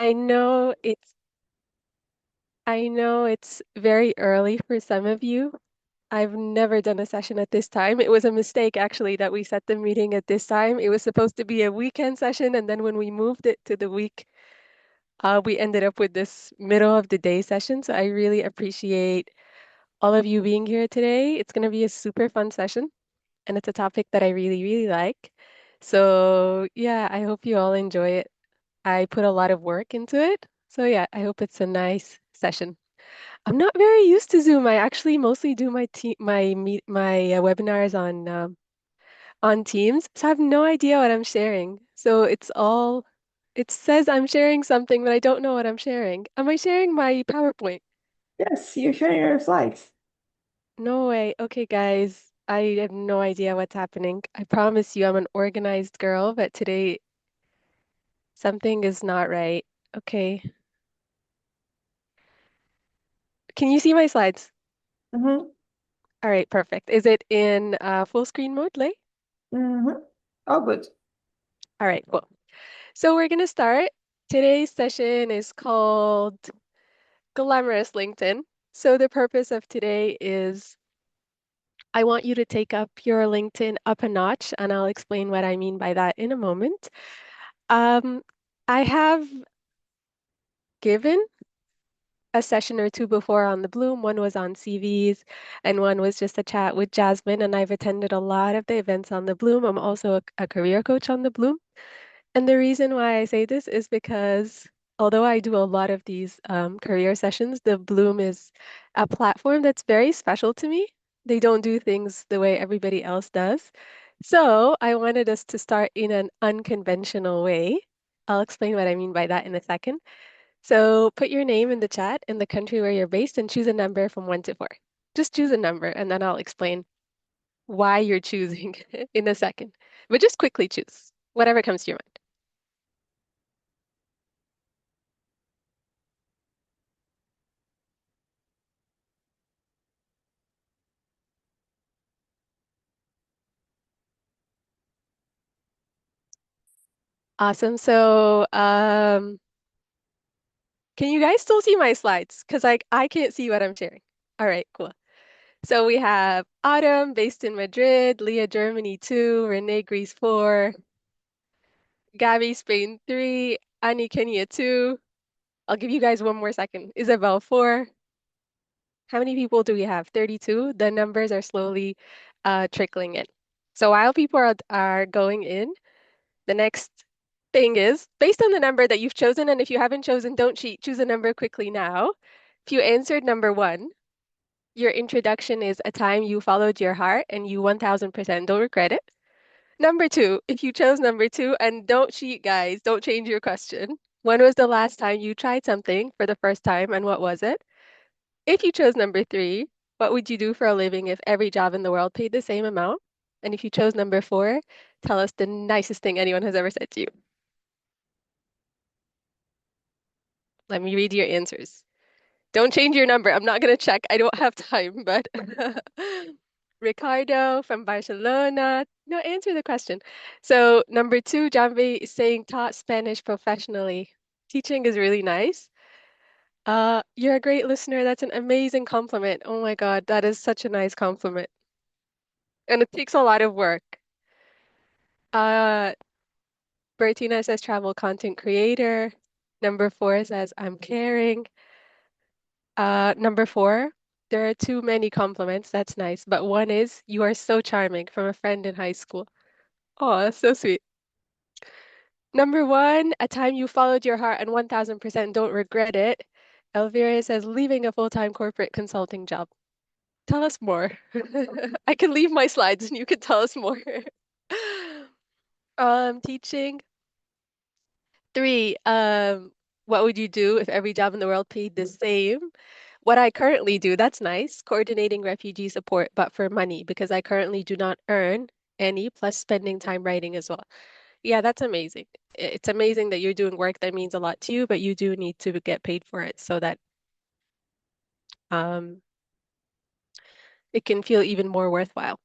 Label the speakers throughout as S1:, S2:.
S1: I know it's I know it's very early for some of you. I've never done a session at this time. It was a mistake actually that we set the meeting at this time. It was supposed to be a weekend session, and then when we moved it to the week, we ended up with this middle of the day session. So I really appreciate all of you being here today. It's going to be a super fun session, and it's a topic that I really, really like. So yeah, I hope you all enjoy it. I put a lot of work into it. So yeah, I hope it's a nice session. I'm not very used to Zoom. I actually mostly do my webinars on Teams, so I have no idea what I'm sharing. So it says I'm sharing something, but I don't know what I'm sharing. Am I sharing my PowerPoint?
S2: Yes, you're sharing your slides.
S1: No way. Okay, guys, I have no idea what's happening. I promise you I'm an organized girl, but today something is not right. Okay. Can you see my slides?
S2: Mm-hmm.
S1: All right, perfect. Is it in full screen mode, Lay?
S2: Mm-hmm. Oh, good.
S1: All right, cool. So we're gonna start. Today's session is called Glamorous LinkedIn. So the purpose of today is I want you to take up your LinkedIn up a notch, and I'll explain what I mean by that in a moment. Um, I have given a session or two before on the Bloom. One was on CVs, and one was just a chat with Jasmine. And I've attended a lot of the events on the Bloom. I'm also a career coach on the Bloom. And the reason why I say this is because although I do a lot of these career sessions, the Bloom is a platform that's very special to me. They don't do things the way everybody else does. So I wanted us to start in an unconventional way. I'll explain what I mean by that in a second. So put your name in the chat and the country where you're based and choose a number from 1 to 4. Just choose a number and then I'll explain why you're choosing in a second. But just quickly choose whatever comes to your mind. Awesome. So, can you guys still see my slides? Because I can't see what I'm sharing. All right, cool. So we have Autumn based in Madrid, Leah Germany 2, Renee Greece 4, Gabby Spain 3, Annie Kenya 2. I'll give you guys one more second. Isabel 4. How many people do we have? 32. The numbers are slowly trickling in. So while people are going in, the next thing is based on the number that you've chosen, and if you haven't chosen, don't cheat. Choose a number quickly now. If you answered number one, your introduction is a time you followed your heart and you 1000% don't regret it. Number two, if you chose number two, and don't cheat, guys, don't change your question. When was the last time you tried something for the first time and what was it? If you chose number three, what would you do for a living if every job in the world paid the same amount? And if you chose number four, tell us the nicest thing anyone has ever said to you. Let me read your answers. Don't change your number. I'm not going to check. I don't have time, but Ricardo from Barcelona. No, answer the question. So, number two, Janvi is saying taught Spanish professionally. Teaching is really nice. You're a great listener. That's an amazing compliment. Oh my God, that is such a nice compliment. And it takes a lot of work. Uh, Bertina says travel content creator. Number four says I'm caring. Number four, there are too many compliments. That's nice. But one is, you are so charming from a friend in high school. Oh, that's so sweet. Number one, a time you followed your heart and 1000% don't regret it. Elvira says, leaving a full-time corporate consulting job. Tell us more. I can leave my slides and you can tell us more. Teaching. Three, what would you do if every job in the world paid the same? What I currently do, that's nice, coordinating refugee support, but for money, because I currently do not earn any, plus spending time writing as well. Yeah, that's amazing. It's amazing that you're doing work that means a lot to you, but you do need to get paid for it so that um, it can feel even more worthwhile.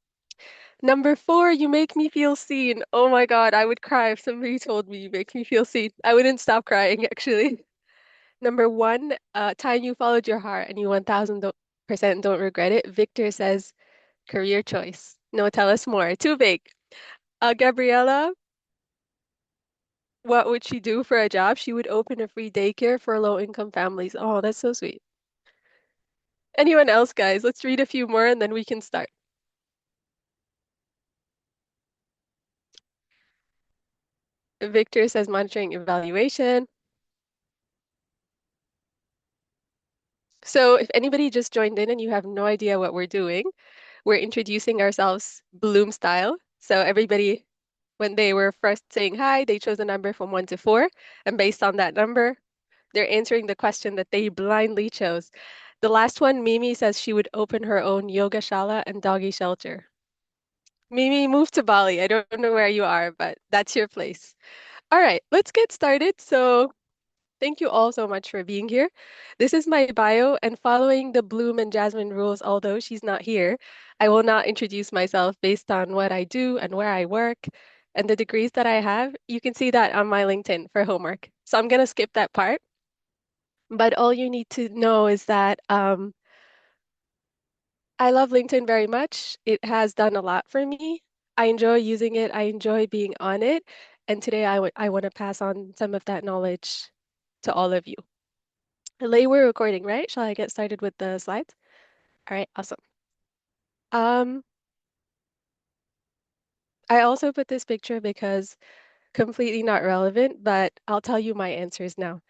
S1: Number four, you make me feel seen. Oh my God, I would cry if somebody told me you make me feel seen. I wouldn't stop crying, actually. Number one, time you followed your heart and you 1000% don't regret it. Victor says, career choice. No, tell us more. Too big. Gabriella, what would she do for a job? She would open a free daycare for low-income families. Oh, that's so sweet. Anyone else, guys? Let's read a few more and then we can start. Victor says monitoring evaluation. So if anybody just joined in and you have no idea what we're doing, we're introducing ourselves Bloom style. So everybody, when they were first saying hi, they chose a number from 1 to 4. And based on that number, they're answering the question that they blindly chose. The last one, Mimi says she would open her own yoga shala and doggy shelter. Mimi, move to Bali. I don't know where you are, but that's your place. All right, let's get started. So thank you all so much for being here. This is my bio, and following the Bloom and Jasmine rules, although she's not here, I will not introduce myself based on what I do and where I work and the degrees that I have. You can see that on my LinkedIn for homework. So I'm going to skip that part. But all you need to know is that I love LinkedIn very much. It has done a lot for me. I enjoy using it, I enjoy being on it. And today I want to pass on some of that knowledge to all of you. Lay, we're recording, right? Shall I get started with the slides? All right, awesome. Um, I also put this picture because completely not relevant, but I'll tell you my answers now.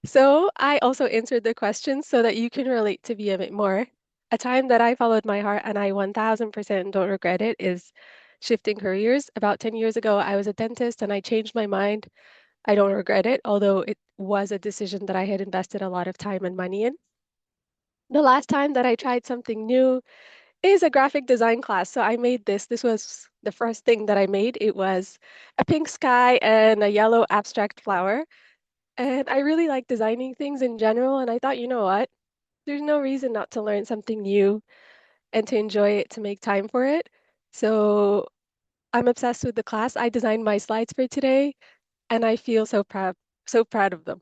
S1: So I also answered the question so that you can relate to me a bit more. A time that I followed my heart and I 1000% don't regret it is shifting careers. About 10 years ago, I was a dentist and I changed my mind. I don't regret it, although it was a decision that I had invested a lot of time and money in. The last time that I tried something new is a graphic design class. So I made this. This was the first thing that I made. It was a pink sky and a yellow abstract flower. And I really like designing things in general. And I thought, you know what? There's no reason not to learn something new and to enjoy it, to make time for it. So I'm obsessed with the class. I designed my slides for today, and I feel so proud of them.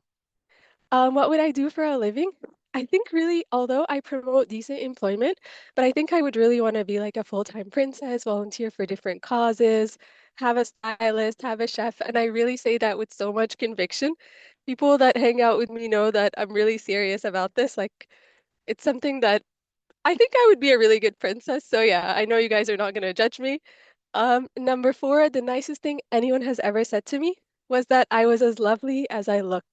S1: What would I do for a living? I think really, although I promote decent employment, but I think I would really want to be like a full-time princess, volunteer for different causes, have a stylist, have a chef, and I really say that with so much conviction. People that hang out with me know that I'm really serious about this. Like, it's something that I think I would be a really good princess. So yeah, I know you guys are not going to judge me. Number four, the nicest thing anyone has ever said to me was that I was as lovely as I look.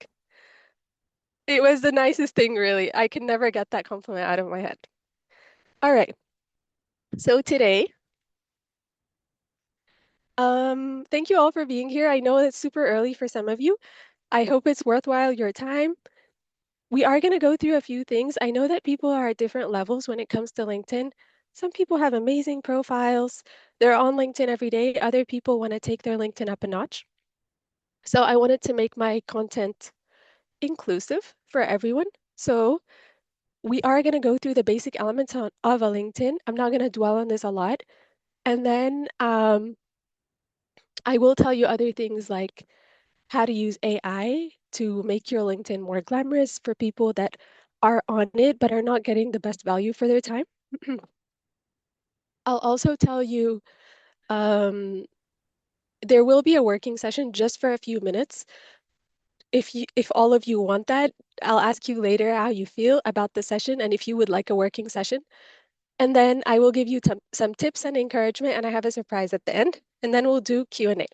S1: It was the nicest thing, really. I can never get that compliment out of my head. All right. So today, thank you all for being here. I know it's super early for some of you. I hope it's worthwhile your time. We are going to go through a few things. I know that people are at different levels when it comes to LinkedIn. Some people have amazing profiles. They're on LinkedIn every day. Other people want to take their LinkedIn up a notch. So I wanted to make my content inclusive for everyone. So we are going to go through the basic elements of a LinkedIn. I'm not going to dwell on this a lot. And then I will tell you other things like how to use AI to make your LinkedIn more glamorous for people that are on it but are not getting the best value for their time. I'll also tell you um, there will be a working session just for a few minutes. If all of you want that, I'll ask you later how you feel about the session and if you would like a working session. And then I will give you some tips and encouragement, and I have a surprise at the end. And then we'll do Q&A.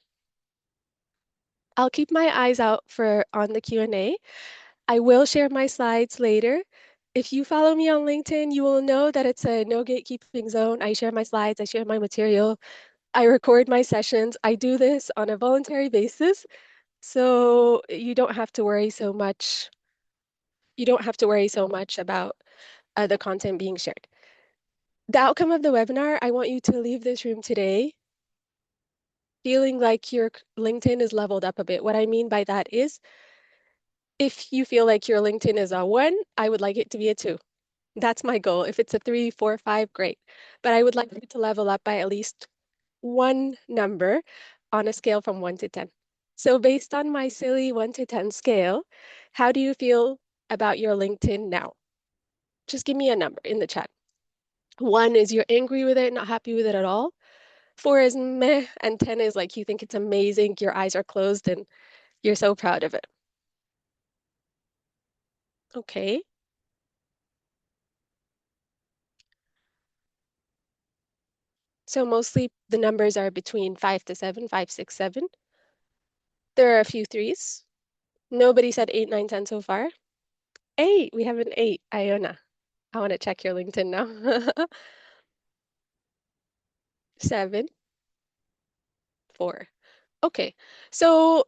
S1: I'll keep my eyes out for on the Q&A. I will share my slides later. If you follow me on LinkedIn, you will know that it's a no gatekeeping zone. I share my slides, I share my material, I record my sessions. I do this on a voluntary basis, so you don't have to worry so much. You don't have to worry so much about the content being shared. The outcome of the webinar, I want you to leave this room today feeling like your LinkedIn is leveled up a bit. What I mean by that is if you feel like your LinkedIn is a 1, I would like it to be a 2. That's my goal. If it's a 3, 4, 5, great. But I would like you to level up by at least one number on a scale from 1 to 10. So, based on my silly 1 to 10 scale, how do you feel about your LinkedIn now? Just give me a number in the chat. 1 is you're angry with it, not happy with it at all. 4 is meh, and 10 is like you think it's amazing, your eyes are closed, and you're so proud of it. Okay. So mostly the numbers are between 5 to 7, 5, 6, 7. There are a few threes. Nobody said 8, 9, 10 so far. 8, we have an 8. Iona, I want to check your LinkedIn now. 7, 4. Okay, so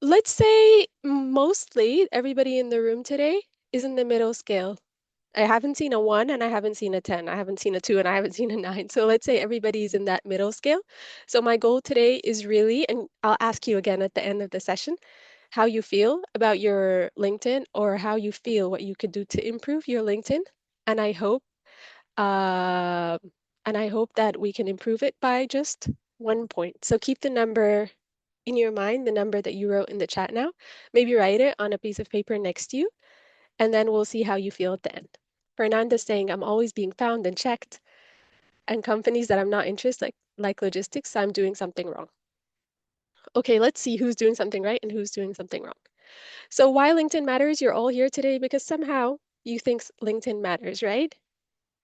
S1: let's say mostly everybody in the room today is in the middle scale. I haven't seen a 1 and I haven't seen a 10. I haven't seen a 2 and I haven't seen a 9. So let's say everybody's in that middle scale. So my goal today is really, and I'll ask you again at the end of the session, how you feel about your LinkedIn or how you feel what you could do to improve your LinkedIn. And I hope, uh, and I hope that we can improve it by just 1 point. So keep the number in your mind, the number that you wrote in the chat now. Maybe write it on a piece of paper next to you and then we'll see how you feel at the end. Fernanda's saying, I'm always being found and checked, and companies that I'm not interested, like logistics, I'm doing something wrong. Okay, let's see who's doing something right and who's doing something wrong. So why LinkedIn matters, you're all here today because somehow you think LinkedIn matters, right?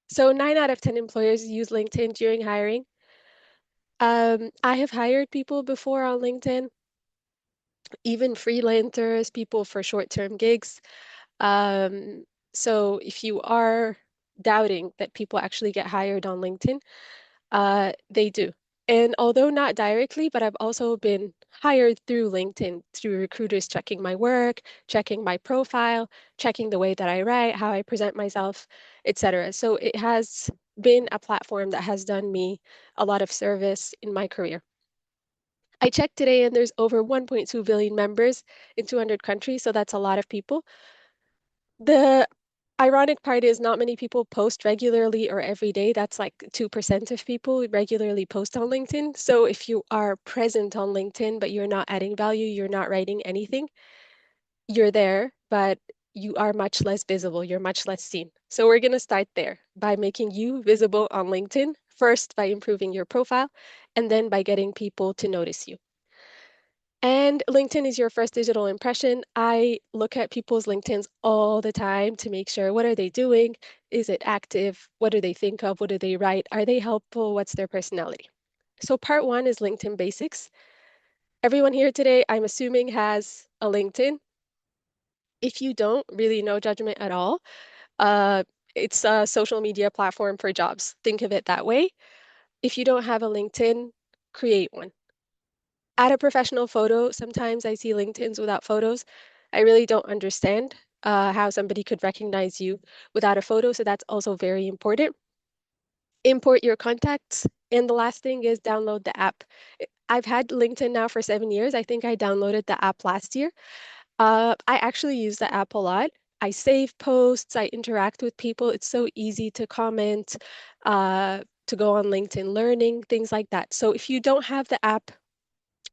S1: So 9 out of 10 employers use LinkedIn during hiring. I have hired people before on LinkedIn, even freelancers, people for short-term gigs. Um, so if you are doubting that people actually get hired on LinkedIn, they do. And although not directly, but I've also been hired through LinkedIn, through recruiters checking my work, checking my profile, checking the way that I write, how I present myself, etc. So it has been a platform that has done me a lot of service in my career. I checked today and there's over 1.2 billion members in 200 countries, so that's a lot of people. The ironic part is not many people post regularly or every day. That's like 2% of people regularly post on LinkedIn. So if you are present on LinkedIn, but you're not adding value, you're not writing anything, you're there, but you are much less visible, you're much less seen. So we're going to start there by making you visible on LinkedIn, first by improving your profile, and then by getting people to notice you. And LinkedIn is your first digital impression. I look at people's LinkedIns all the time to make sure what are they doing? Is it active? What do they think of? What do they write? Are they helpful? What's their personality? So part one is LinkedIn basics. Everyone here today, I'm assuming, has a LinkedIn. If you don't, really no judgment at all. Uh, it's a social media platform for jobs. Think of it that way. If you don't have a LinkedIn, create one. Add a professional photo. Sometimes I see LinkedIns without photos. I really don't understand how somebody could recognize you without a photo. So that's also very important. Import your contacts. And the last thing is download the app. I've had LinkedIn now for 7 years. I think I downloaded the app last year. I actually use the app a lot. I save posts, I interact with people. It's so easy to comment, to go on LinkedIn Learning, things like that. So if you don't have the app,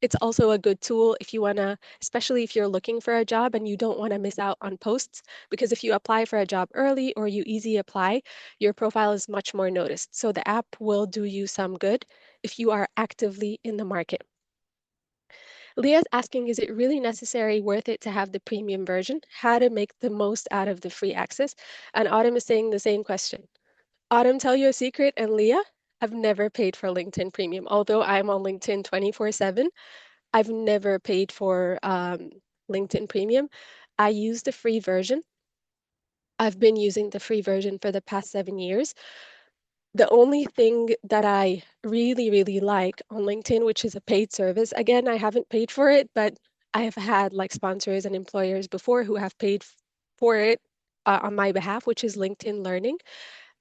S1: it's also a good tool if you want to, especially if you're looking for a job and you don't want to miss out on posts, because if you apply for a job early or you easy apply, your profile is much more noticed. So the app will do you some good if you are actively in the market. Leah's asking, is it really necessary, worth it to have the premium version? How to make the most out of the free access? And Autumn is saying the same question. Autumn, tell you a secret, and Leah, I've never paid for LinkedIn Premium. Although I'm on LinkedIn 24/7, I've never paid for LinkedIn Premium. I use the free version. I've been using the free version for the past 7 years. The only thing that I really, really like on LinkedIn, which is a paid service, again, I haven't paid for it, but I have had like sponsors and employers before who have paid for it on my behalf, which is LinkedIn Learning.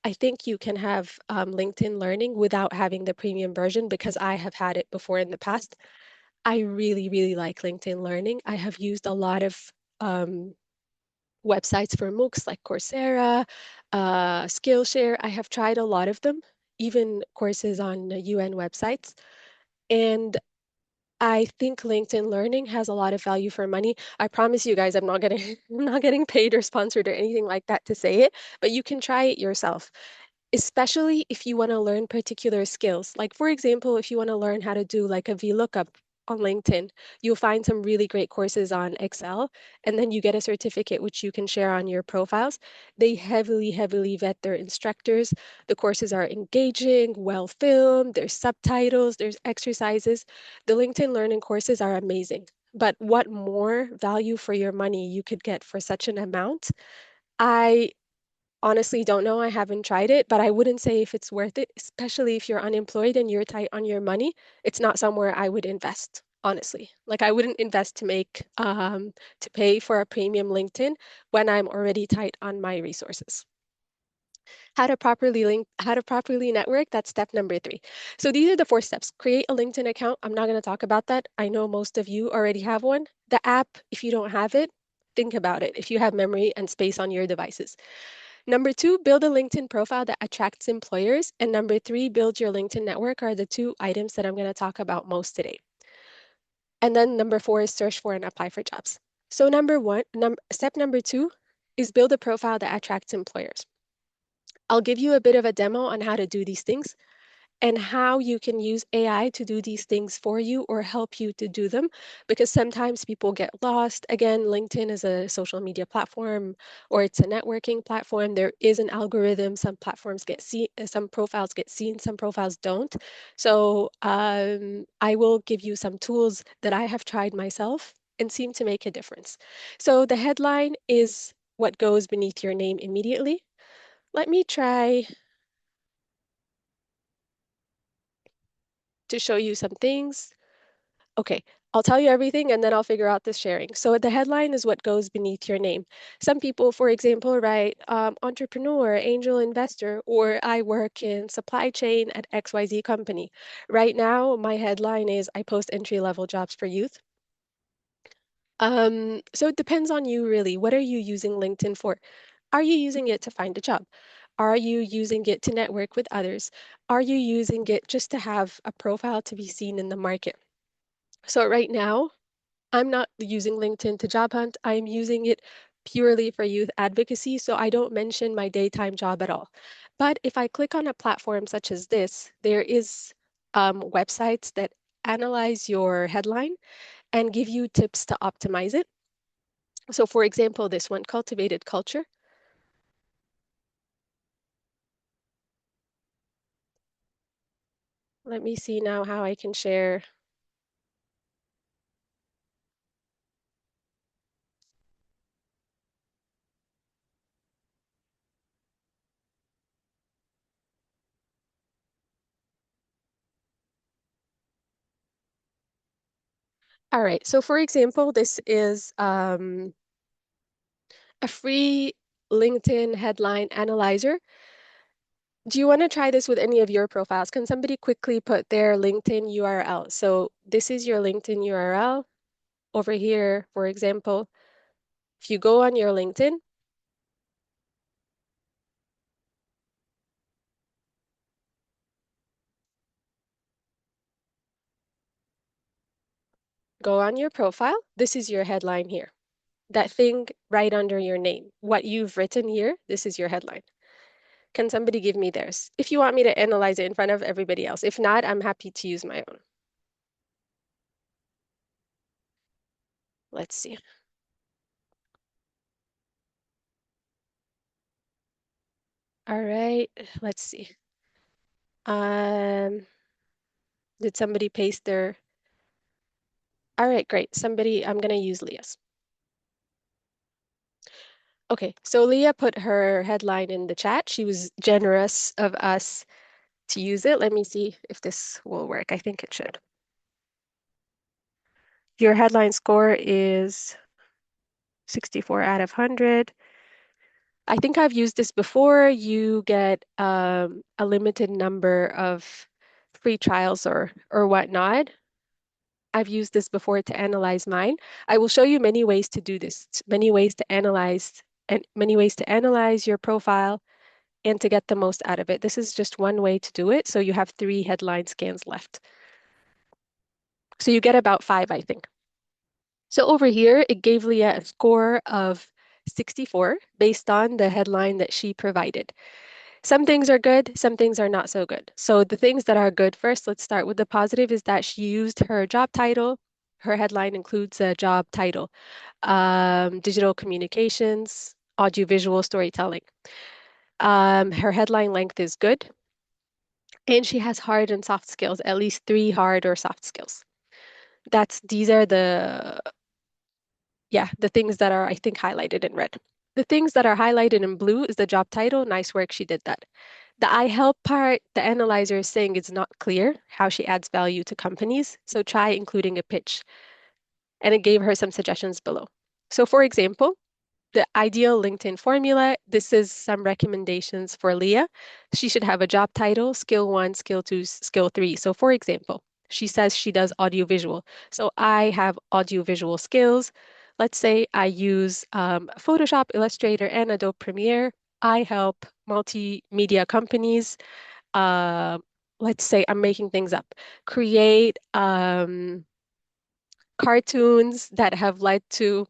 S1: I think you can have LinkedIn Learning without having the premium version because I have had it before in the past. I really, really like LinkedIn Learning. I have used a lot of um, websites for MOOCs like Coursera, Skillshare. I have tried a lot of them, even courses on UN websites. And I think LinkedIn Learning has a lot of value for money. I promise you guys, I'm not getting I'm not getting paid or sponsored or anything like that to say it, but you can try it yourself, especially if you want to learn particular skills. Like, for example, if you want to learn how to do like a VLOOKUP on LinkedIn, you'll find some really great courses on Excel, and then you get a certificate which you can share on your profiles. They heavily, heavily vet their instructors. The courses are engaging, well filmed, there's subtitles, there's exercises. The LinkedIn Learning courses are amazing. But what more value for your money you could get for such an amount? I honestly don't know. I haven't tried it, but I wouldn't say if it's worth it, especially if you're unemployed and you're tight on your money. It's not somewhere I would invest, honestly. Like I wouldn't invest to make to pay for a premium LinkedIn when I'm already tight on my resources. How to properly network, that's step number 3. So these are the 4 steps. Create a LinkedIn account. I'm not going to talk about that. I know most of you already have one. The app, if you don't have it, think about it if you have memory and space on your devices. Number 2, build a LinkedIn profile that attracts employers. And number 3, build your LinkedIn network are the 2 items that I'm going to talk about most today. And then number 4 is search for and apply for jobs. So step number 2 is build a profile that attracts employers. I'll give you a bit of a demo on how to do these things and how you can use AI to do these things for you or help you to do them because sometimes people get lost. Again, LinkedIn is a social media platform or it's a networking platform. There is an algorithm. Some platforms get seen, some profiles get seen, some profiles don't. So I will give you some tools that I have tried myself and seem to make a difference. So the headline is what goes beneath your name immediately. Let me try to show you some things. Okay, I'll tell you everything and then I'll figure out this sharing. So the headline is what goes beneath your name. Some people, for example, write entrepreneur, angel investor, or I work in supply chain at XYZ company. Right now, my headline is I post entry-level jobs for youth. So it depends on you really. What are you using LinkedIn for? Are you using it to find a job? Are you using it to network with others? Are you using it just to have a profile to be seen in the market? So right now, I'm not using LinkedIn to job hunt. I'm using it purely for youth advocacy, so I don't mention my daytime job at all. But if I click on a platform such as this, there is websites that analyze your headline and give you tips to optimize it. So for example, this one, cultivated culture. Let me see now how I can share. All right, so for example, this is a free LinkedIn headline analyzer. Do you want to try this with any of your profiles? Can somebody quickly put their LinkedIn URL? So this is your LinkedIn URL over here, for example. If you go on your LinkedIn, go on your profile, this is your headline here. That thing right under your name. What you've written here, this is your headline. Can somebody give me theirs? If you want me to analyze it in front of everybody else. If not, I'm happy to use my own. Let's see. All right, let's see. Um, did somebody paste their All right, great. I'm going to use Leah's. Okay, so Leah put her headline in the chat. She was generous of us to use it. Let me see if this will work. I think it should. Your headline score is 64 out of 100. I think I've used this before. You get a limited number of free trials or whatnot. I've used this before to analyze mine. I will show you many ways to do this, many ways to analyze and many ways to analyze your profile and to get the most out of it. This is just one way to do it. So you have 3 headline scans left. So you get about five, I think. So over here, it gave Leah a score of 64 based on the headline that she provided. Some things are good, some things are not so good. So the things that are good first, let's start with the positive, is that she used her job title. Her headline includes a job title, digital communications, audiovisual storytelling. Her headline length is good, and she has hard and soft skills, at least three hard or soft skills. These are the things that are, I think, highlighted in red. The things that are highlighted in blue is the job title. Nice work, she did that. The I help part, the analyzer is saying it's not clear how she adds value to companies, so try including a pitch. And it gave her some suggestions below. So for example, the ideal LinkedIn formula, this is some recommendations for Leah. She should have a job title, skill one, skill two, skill three. So for example, she says she does audiovisual. So I have audiovisual skills. Let's say I use Photoshop, Illustrator, and Adobe Premiere. I help multimedia companies. Uh, let's say I'm making things up. Create cartoons that have led to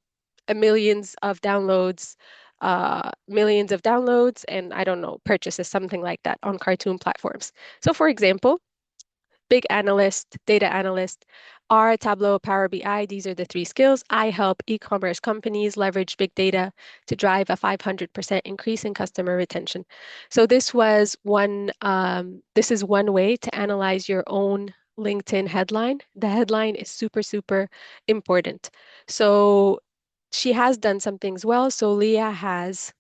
S1: millions of downloads, and I don't know, purchases, something like that on cartoon platforms. So for example, big analyst, data analyst, R, Tableau, Power BI, these are the three skills. I help e-commerce companies leverage big data to drive a 500% increase in customer retention. So this is one way to analyze your own LinkedIn headline. The headline is super, super important. So she has done some things well. So Leah has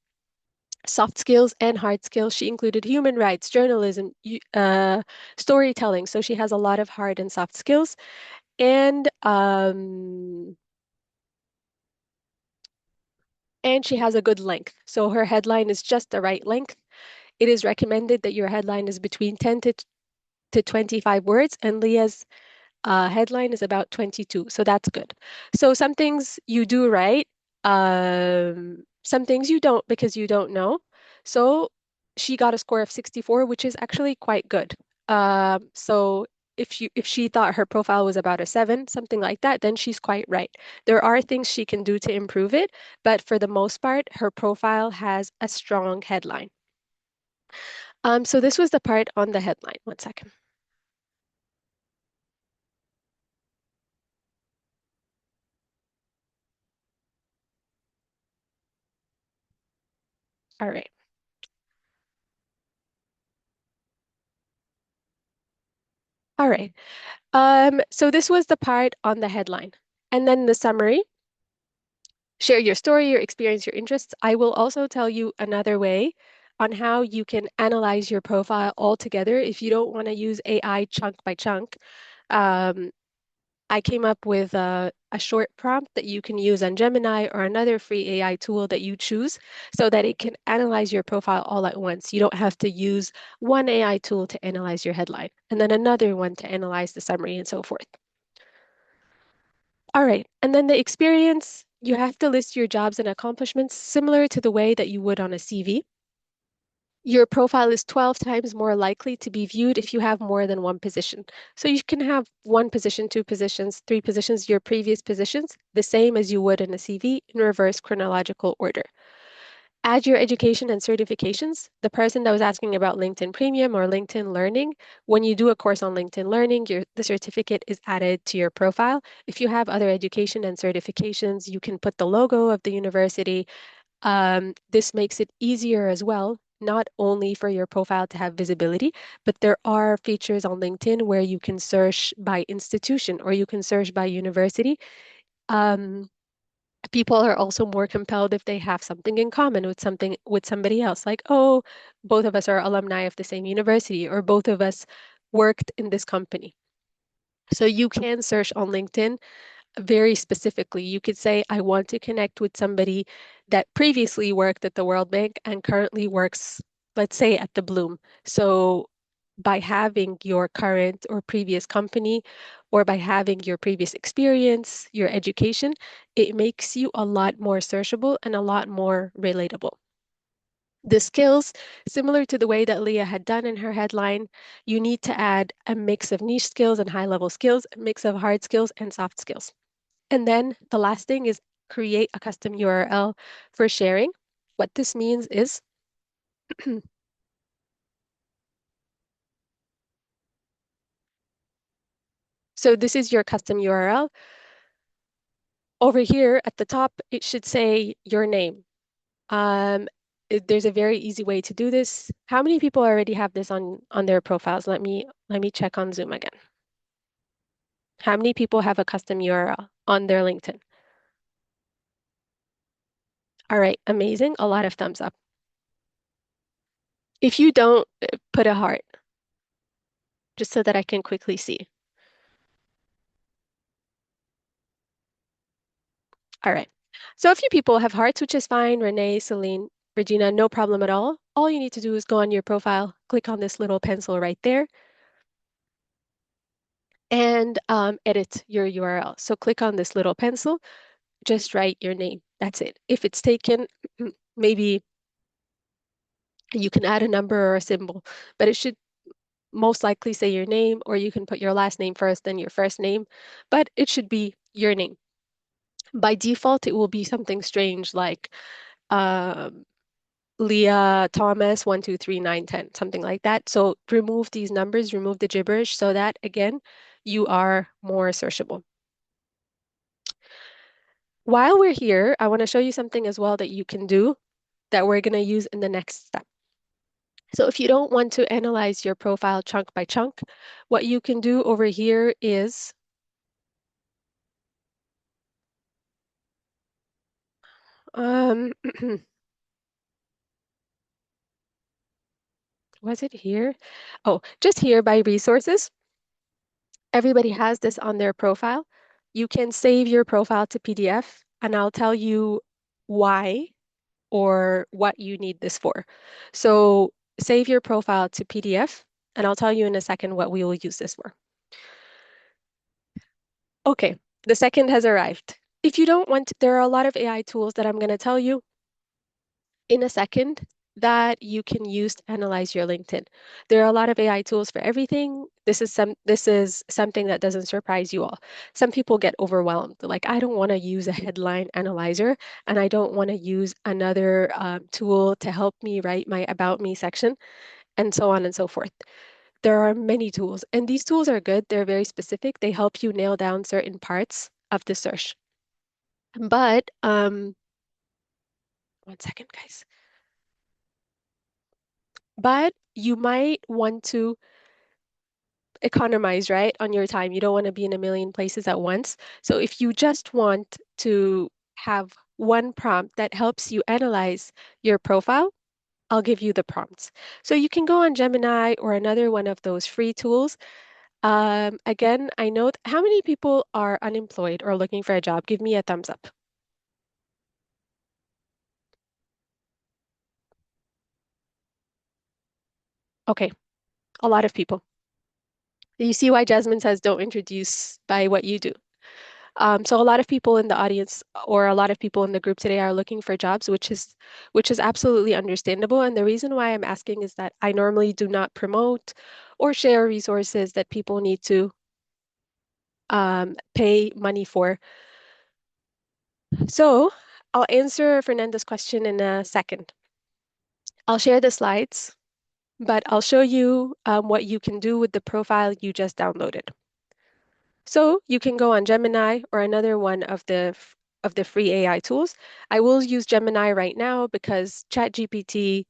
S1: soft skills and hard skills. She included human rights, journalism, storytelling. So she has a lot of hard and soft skills. And she has a good length. So her headline is just the right length. It is recommended that your headline is between 10 to 25 words, and Leah's headline is about 22, so that's good. So some things you do right, some things you don't because you don't know. So she got a score of 64, which is actually quite good. So if she thought her profile was about a 7, something like that, then she's quite right. There are things she can do to improve it, but for the most part, her profile has a strong headline. So this was the part on the headline. One second. All right. All right. So this was the part on the headline. And then the summary, share your story, your experience, your interests. I will also tell you another way on how you can analyze your profile altogether if you don't want to use AI chunk by chunk. Um, I came up with a short prompt that you can use on Gemini or another free AI tool that you choose so that it can analyze your profile all at once. You don't have to use one AI tool to analyze your headline and then another one to analyze the summary and so forth. All right. And then the experience, you have to list your jobs and accomplishments similar to the way that you would on a CV. Your profile is 12 times more likely to be viewed if you have more than one position. So you can have one position, two positions, three positions, your previous positions, the same as you would in a CV in reverse chronological order. Add your education and certifications. The person that was asking about LinkedIn Premium or LinkedIn Learning, when you do a course on LinkedIn Learning, the certificate is added to your profile. If you have other education and certifications, you can put the logo of the university. This makes it easier as well, not only for your profile to have visibility, but there are features on LinkedIn where you can search by institution or you can search by university. Um, People are also more compelled if they have something in common with somebody else, like, oh, both of us are alumni of the same university, or both of us worked in this company. So you can search on LinkedIn very specifically. You could say, I want to connect with somebody that previously worked at the World Bank and currently works, let's say, at the Bloom. So by having your current or previous company, or by having your previous experience, your education, it makes you a lot more searchable and a lot more relatable. The skills, similar to the way that Leah had done in her headline, you need to add a mix of niche skills and high-level skills, a mix of hard skills and soft skills. And then the last thing is create a custom URL for sharing. What this means is, so this is your custom URL. Over here at the top, it should say your name. Um, there's a very easy way to do this. How many people already have this on their profiles? Let me check on Zoom again. How many people have a custom URL on their LinkedIn? All right, amazing. A lot of thumbs up. If you don't, put a heart, just so that I can quickly see. All right. So a few people have hearts, which is fine. Renee, Celine, Regina, no problem at all. All you need to do is go on your profile, click on this little pencil right there, and edit your URL. So click on this little pencil, just write your name. That's it. If it's taken, maybe you can add a number or a symbol, but it should most likely say your name, or you can put your last name first, then your first name, but it should be your name. By default, it will be something strange like um, Leah Thomas 123 9 10, something like that. So remove these numbers, remove the gibberish so that again, you are more searchable. While we're here, I want to show you something as well that you can do that we're going to use in the next step. So if you don't want to analyze your profile chunk by chunk, what you can do over here is, um, was it here? Oh, just here by resources. Everybody has this on their profile. You can save your profile to PDF, and I'll tell you why or what you need this for. So save your profile to PDF, and I'll tell you in a second what we will use this for. Okay, the second has arrived. If you don't want, there are a lot of AI tools that I'm going to tell you in a second that you can use to analyze your LinkedIn. There are a lot of AI tools for everything. This is something that doesn't surprise you all. Some people get overwhelmed. Like, I don't want to use a headline analyzer and I don't want to use another tool to help me write my about me section and so on and so forth. There are many tools, and these tools are good. They're very specific. They help you nail down certain parts of the search. But one second, guys. But you might want to economize, right, on your time. You don't want to be in a million places at once. So if you just want to have one prompt that helps you analyze your profile, I'll give you the prompts. So you can go on Gemini or another one of those free tools. Again, I know how many people are unemployed or looking for a job? Give me a thumbs up. Okay, a lot of people. You see why Jasmine says don't introduce by what you do. So a lot of people in the audience or a lot of people in the group today are looking for jobs, which is absolutely understandable. And the reason why I'm asking is that I normally do not promote or share resources that people need to pay money for. So I'll answer Fernanda's question in a second. I'll share the slides, but I'll show you what you can do with the profile you just downloaded. So you can go on Gemini or another one of the free AI tools. I will use Gemini right now because ChatGPT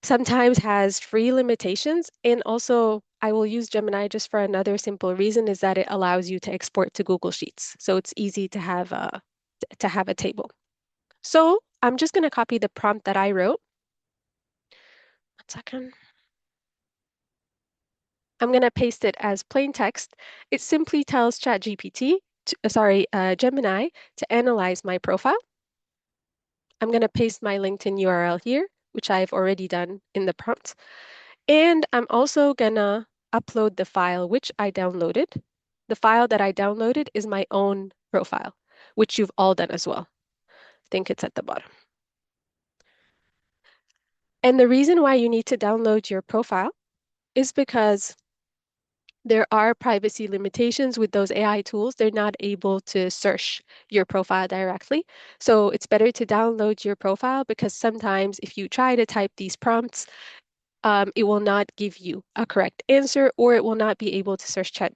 S1: sometimes has free limitations. And also I will use Gemini just for another simple reason is that it allows you to export to Google Sheets. So it's easy to have a table. So I'm just going to copy the prompt that I wrote. 1 second. I'm going to paste it as plain text. It simply tells ChatGPT, Gemini, to analyze my profile. I'm going to paste my LinkedIn URL here, which I've already done in the prompt. And I'm also going to upload the file which I downloaded. The file that I downloaded is my own profile, which you've all done as well. I think it's at the bottom. And the reason why you need to download your profile is because there are privacy limitations with those AI tools. They're not able to search your profile directly. So it's better to download your profile because sometimes if you try to type these prompts, it will not give you a correct answer or it will not be able to search chat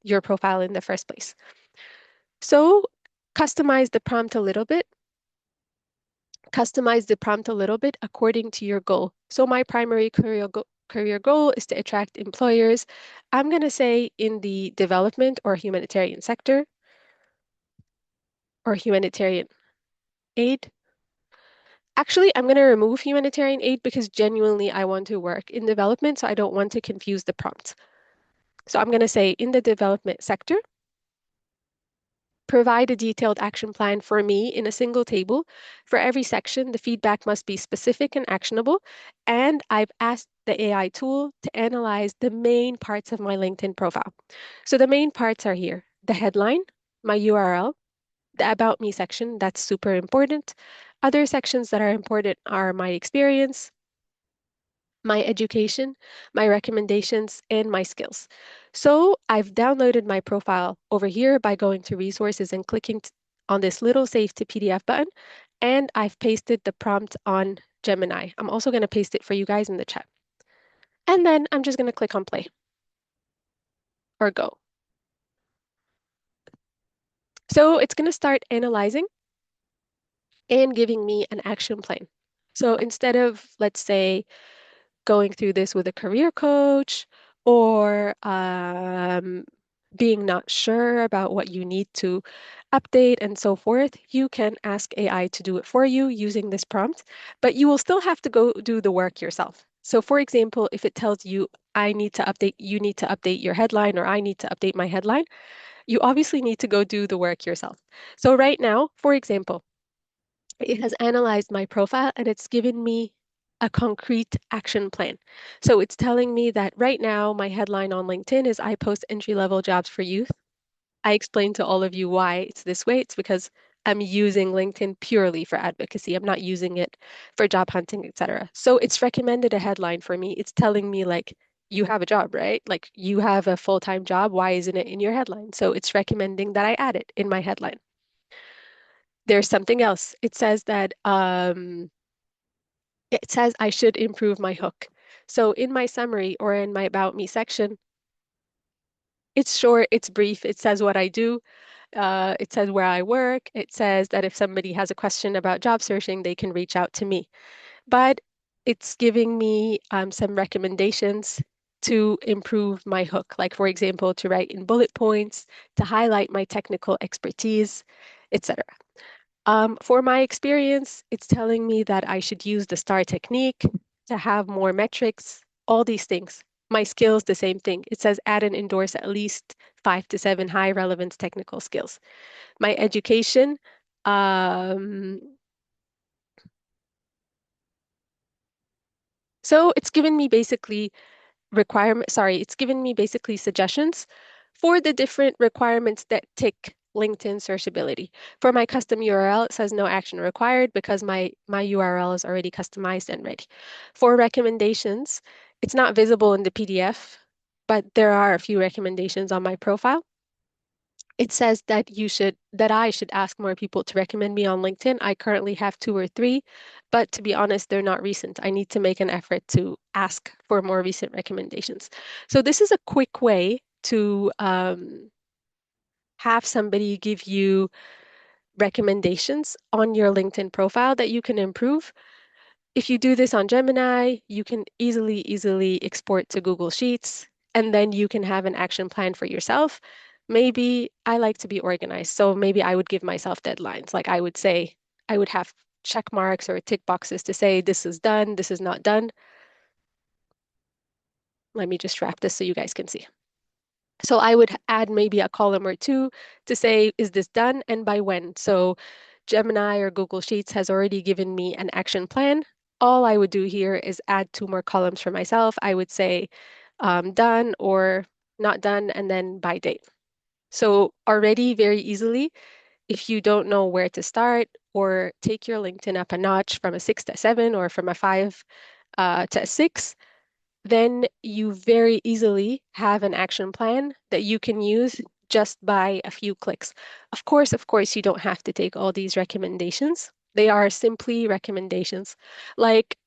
S1: your profile in the first place. So customize the prompt a little bit. Customize the prompt a little bit according to your goal. So my primary career goal is to attract employers. I'm going to say in the development or humanitarian sector or humanitarian aid. Actually, I'm going to remove humanitarian aid because genuinely I want to work in development, so I don't want to confuse the prompt. So I'm going to say in the development sector, provide a detailed action plan for me in a single table. For every section, the feedback must be specific and actionable. And I've asked the AI tool to analyze the main parts of my LinkedIn profile. So the main parts are here, the headline, my URL, the About Me section, that's super important. Other sections that are important are my experience, my education, my recommendations, and my skills. So I've downloaded my profile over here by going to resources and clicking on this little save to PDF button, and I've pasted the prompt on Gemini. I'm also going to paste it for you guys in the chat. And then I'm just going to click on play or go. So it's going to start analyzing and giving me an action plan. So instead of, let's say, going through this with a career coach or being not sure about what you need to update and so forth, you can ask AI to do it for you using this prompt, but you will still have to go do the work yourself. So for example, if it tells you, you need to update your headline, or I need to update my headline, you obviously need to go do the work yourself. So right now, for example, it has analyzed my profile and it's given me a concrete action plan. So it's telling me that right now my headline on LinkedIn is I post entry-level jobs for youth. I explained to all of you why it's this way. It's because I'm using LinkedIn purely for advocacy. I'm not using it for job hunting, etc. So it's recommended a headline for me. It's telling me like you have a job, right? Like you have a full-time job. Why isn't it in your headline? So it's recommending that I add it in my headline. There's something else. It says I should improve my hook. So in my summary or in my About Me section, it's short, it's brief, it says what I do, it says where I work, it says that if somebody has a question about job searching, they can reach out to me. But it's giving me some recommendations to improve my hook, like for example, to write in bullet points, to highlight my technical expertise, etc. For my experience, it's telling me that I should use the STAR technique to have more metrics, all these things. My skills, the same thing. It says add and endorse at least 5 to 7 high relevance technical skills. My education, um, so it's given me basically it's given me basically suggestions for the different requirements that tick LinkedIn searchability. For my custom URL, it says no action required because my URL is already customized and ready. For recommendations, it's not visible in the PDF, but there are a few recommendations on my profile. It says that I should ask more people to recommend me on LinkedIn. I currently have 2 or 3, but to be honest, they're not recent. I need to make an effort to ask for more recent recommendations. So this is a quick way to have somebody give you recommendations on your LinkedIn profile that you can improve. If you do this on Gemini, you can easily export to Google Sheets, and then you can have an action plan for yourself. Maybe I like to be organized, so maybe I would give myself deadlines. Like I would say, I would have check marks or tick boxes to say this is done, this is not done. Let me just wrap this so you guys can see. So I would add maybe a column or two to say, is this done and by when? So Gemini or Google Sheets has already given me an action plan. All I would do here is add 2 more columns for myself. I would say done or not done and then by date. So already very easily, if you don't know where to start or take your LinkedIn up a notch from a 6 to 7 or from a 5, to a 6, then you very easily have an action plan that you can use just by a few clicks. Of course, you don't have to take all these recommendations. They are simply recommendations. Like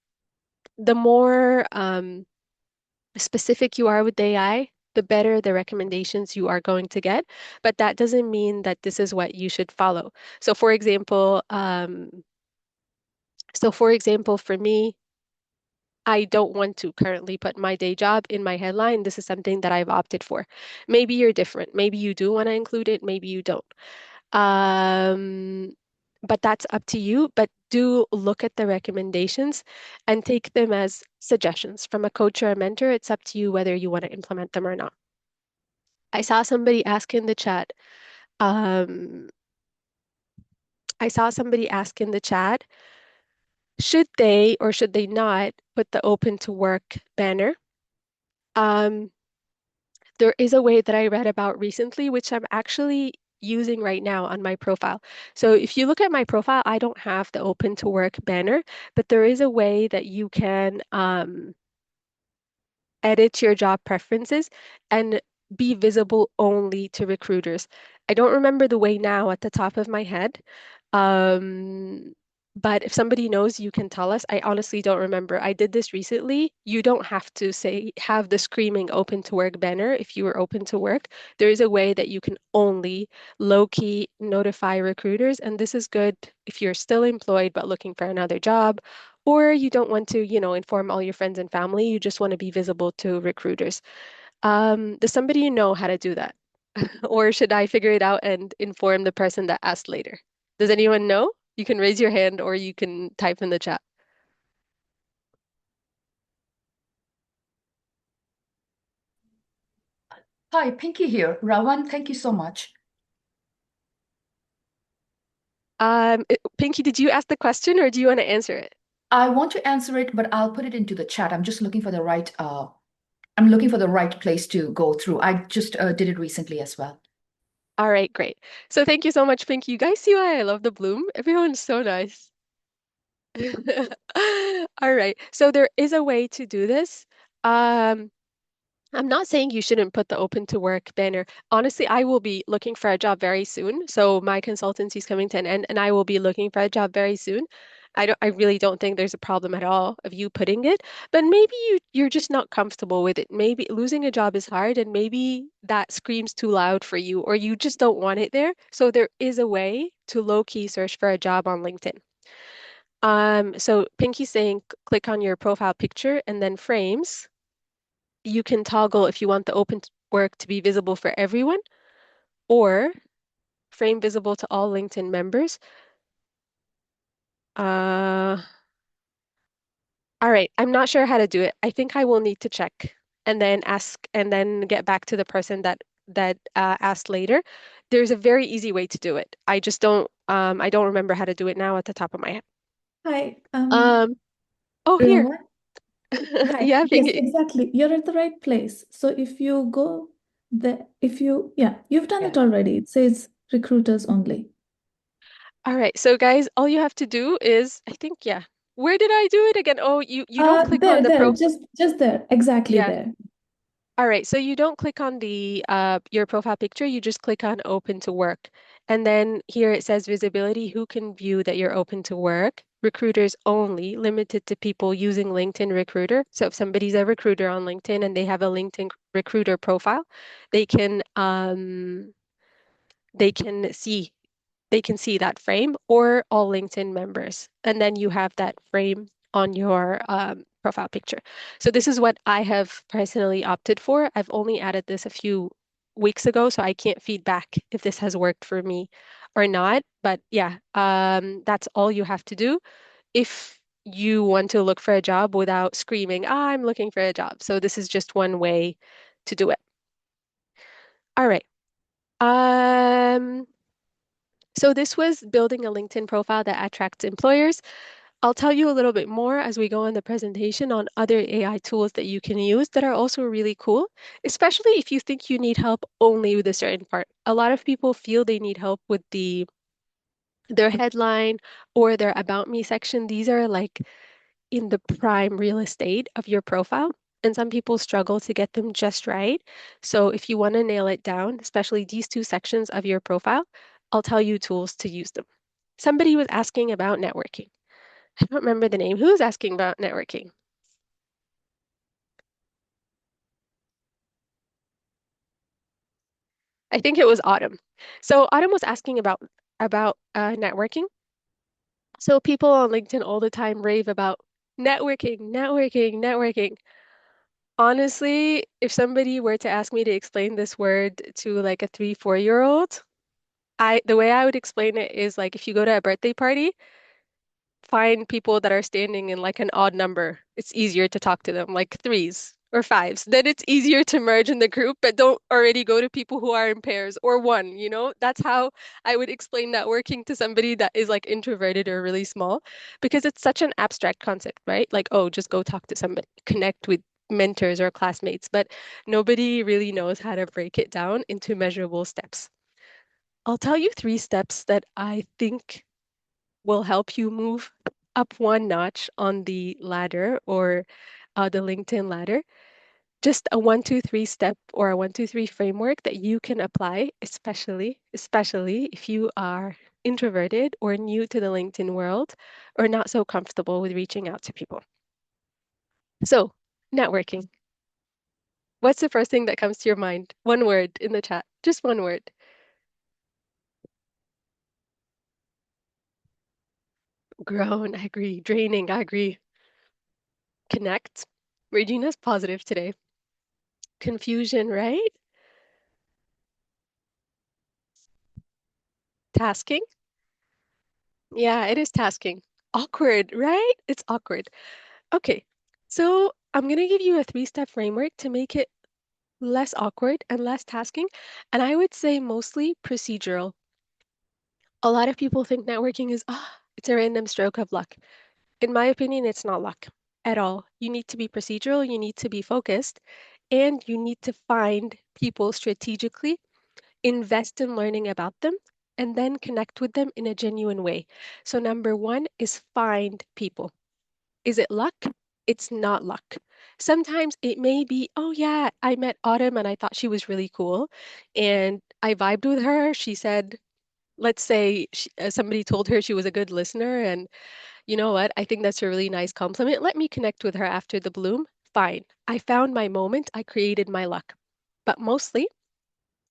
S1: the more specific you are with AI, the better the recommendations you are going to get. But that doesn't mean that this is what you should follow. So for example, for me, I don't want to currently put my day job in my headline. This is something that I've opted for. Maybe you're different. Maybe you do want to include it. Maybe you don't. Um, but that's up to you. But do look at the recommendations and take them as suggestions from a coach or a mentor. It's up to you whether you want to implement them or not. I saw somebody ask in the chat. Um, I saw somebody ask in the chat, should they or should they not put the open to work banner? Um, There is a way that I read about recently, which I'm actually using right now on my profile. So if you look at my profile, I don't have the open to work banner, but there is a way that you can edit your job preferences and be visible only to recruiters. I don't remember the way now at the top of my head. Um, but if somebody knows, you can tell us. I honestly don't remember. I did this recently. You don't have to say have the screaming open to work banner if you are open to work. There is a way that you can only low-key notify recruiters, and this is good if you're still employed but looking for another job, or you don't want to, inform all your friends and family. You just want to be visible to recruiters. Does somebody know how to do that? Or should I figure it out and inform the person that asked later? Does anyone know? You can raise your hand or you can type in the chat.
S3: Hi, Pinky here. Rawan, thank you so much.
S1: Pinky, did you ask the question or do you want to answer it?
S3: I want to answer it, but I'll put it into the chat. I'm just looking for the right I'm looking for the right place to go through. I just did it recently as well.
S1: All right, great. So thank you so much, Pinky. You guys see why I love the bloom? Everyone's so nice. All right. So there is a way to do this. Um, I'm not saying you shouldn't put the open to work banner. Honestly, I will be looking for a job very soon. So my consultancy is coming to an end and I will be looking for a job very soon. I really don't think there's a problem at all of you putting it, but maybe you're just not comfortable with it. Maybe losing a job is hard and maybe that screams too loud for you or you just don't want it there. So there is a way to low-key search for a job on LinkedIn. So Pinky's saying click on your profile picture and then frames. You can toggle if you want the open work to be visible for everyone or frame visible to all LinkedIn members. Uh, all right, I'm not sure how to do it. I think I will need to check and then ask and then get back to the person that asked later. There's a very easy way to do it. I don't remember how to do it now at the top of my head.
S2: Hi,
S1: Um, oh here.
S2: Rawan. Hi.
S1: Yeah,
S2: Yes,
S1: Pinky.
S2: exactly. You're at the right place. So if you go the if you yeah, you've done
S3: Yeah.
S2: it already. It says recruiters only.
S1: All right, so guys, all you have to do is, I think, yeah. Where did I do it again? Oh, you don't click on the
S2: There,
S1: profile.
S2: just there, exactly
S1: Yeah.
S2: there.
S1: All right, so you don't click on the your profile picture, you just click on open to work. And then here it says visibility, who can view that you're open to work? Recruiters only, limited to people using LinkedIn Recruiter. So if somebody's a recruiter on LinkedIn and they have a LinkedIn Recruiter profile, they can um they can see they can see that frame or all LinkedIn members. And then you have that frame on your profile picture. So this is what I have personally opted for. I've only added this a few weeks ago, so I can't feedback if this has worked for me or not. But yeah, that's all you have to do if you want to look for a job without screaming, "Ah, I'm looking for a job." So this is just one way to do it. All right. Um, so this was building a LinkedIn profile that attracts employers. I'll tell you a little bit more as we go on the presentation on other AI tools that you can use that are also really cool, especially if you think you need help only with a certain part. A lot of people feel they need help with their headline or their about me section. These are like in the prime real estate of your profile, and some people struggle to get them just right. So if you want to nail it down, especially these two sections of your profile, I'll tell you tools to use them. Somebody was asking about networking. I don't remember the name. Who was asking about networking? I think it was Autumn. So Autumn was asking about networking. So people on LinkedIn all the time rave about networking, networking, networking. Honestly, if somebody were to ask me to explain this word to like a 3, 4-year old, the way I would explain it is like if you go to a birthday party, find people that are standing in like an odd number. It's easier to talk to them, like threes or fives. Then it's easier to merge in the group, but don't already go to people who are in pairs or one, you know? That's how I would explain networking to somebody that is like introverted or really small, because it's such an abstract concept, right? Like, oh, just go talk to somebody, connect with mentors or classmates, but nobody really knows how to break it down into measurable steps. I'll tell you 3 steps that I think will help you move up one notch on the ladder or the LinkedIn ladder. Just a 1, 2, 3 step or a 1, 2, 3 framework that you can apply, especially if you are introverted or new to the LinkedIn world or not so comfortable with reaching out to people. So, networking. What's the first thing that comes to your mind? One word in the chat, just one word. Grown, I agree. Draining, I agree. Connect. Regina's positive today. Confusion, right? Tasking? Yeah, it is tasking. Awkward, right? It's awkward. Okay, so I'm going to give you a 3-step framework to make it less awkward and less tasking. And I would say mostly procedural. A lot of people think networking is, it's a random stroke of luck. In my opinion, it's not luck at all. You need to be procedural, you need to be focused, and you need to find people strategically, invest in learning about them, and then connect with them in a genuine way. So, number one is find people. Is it luck? It's not luck. Sometimes it may be, oh, yeah, I met Autumn and I thought she was really cool. And I vibed with her. She said, let's say somebody told her she was a good listener. And you know what? I think that's a really nice compliment. Let me connect with her after the bloom. Fine. I found my moment. I created my luck. But mostly,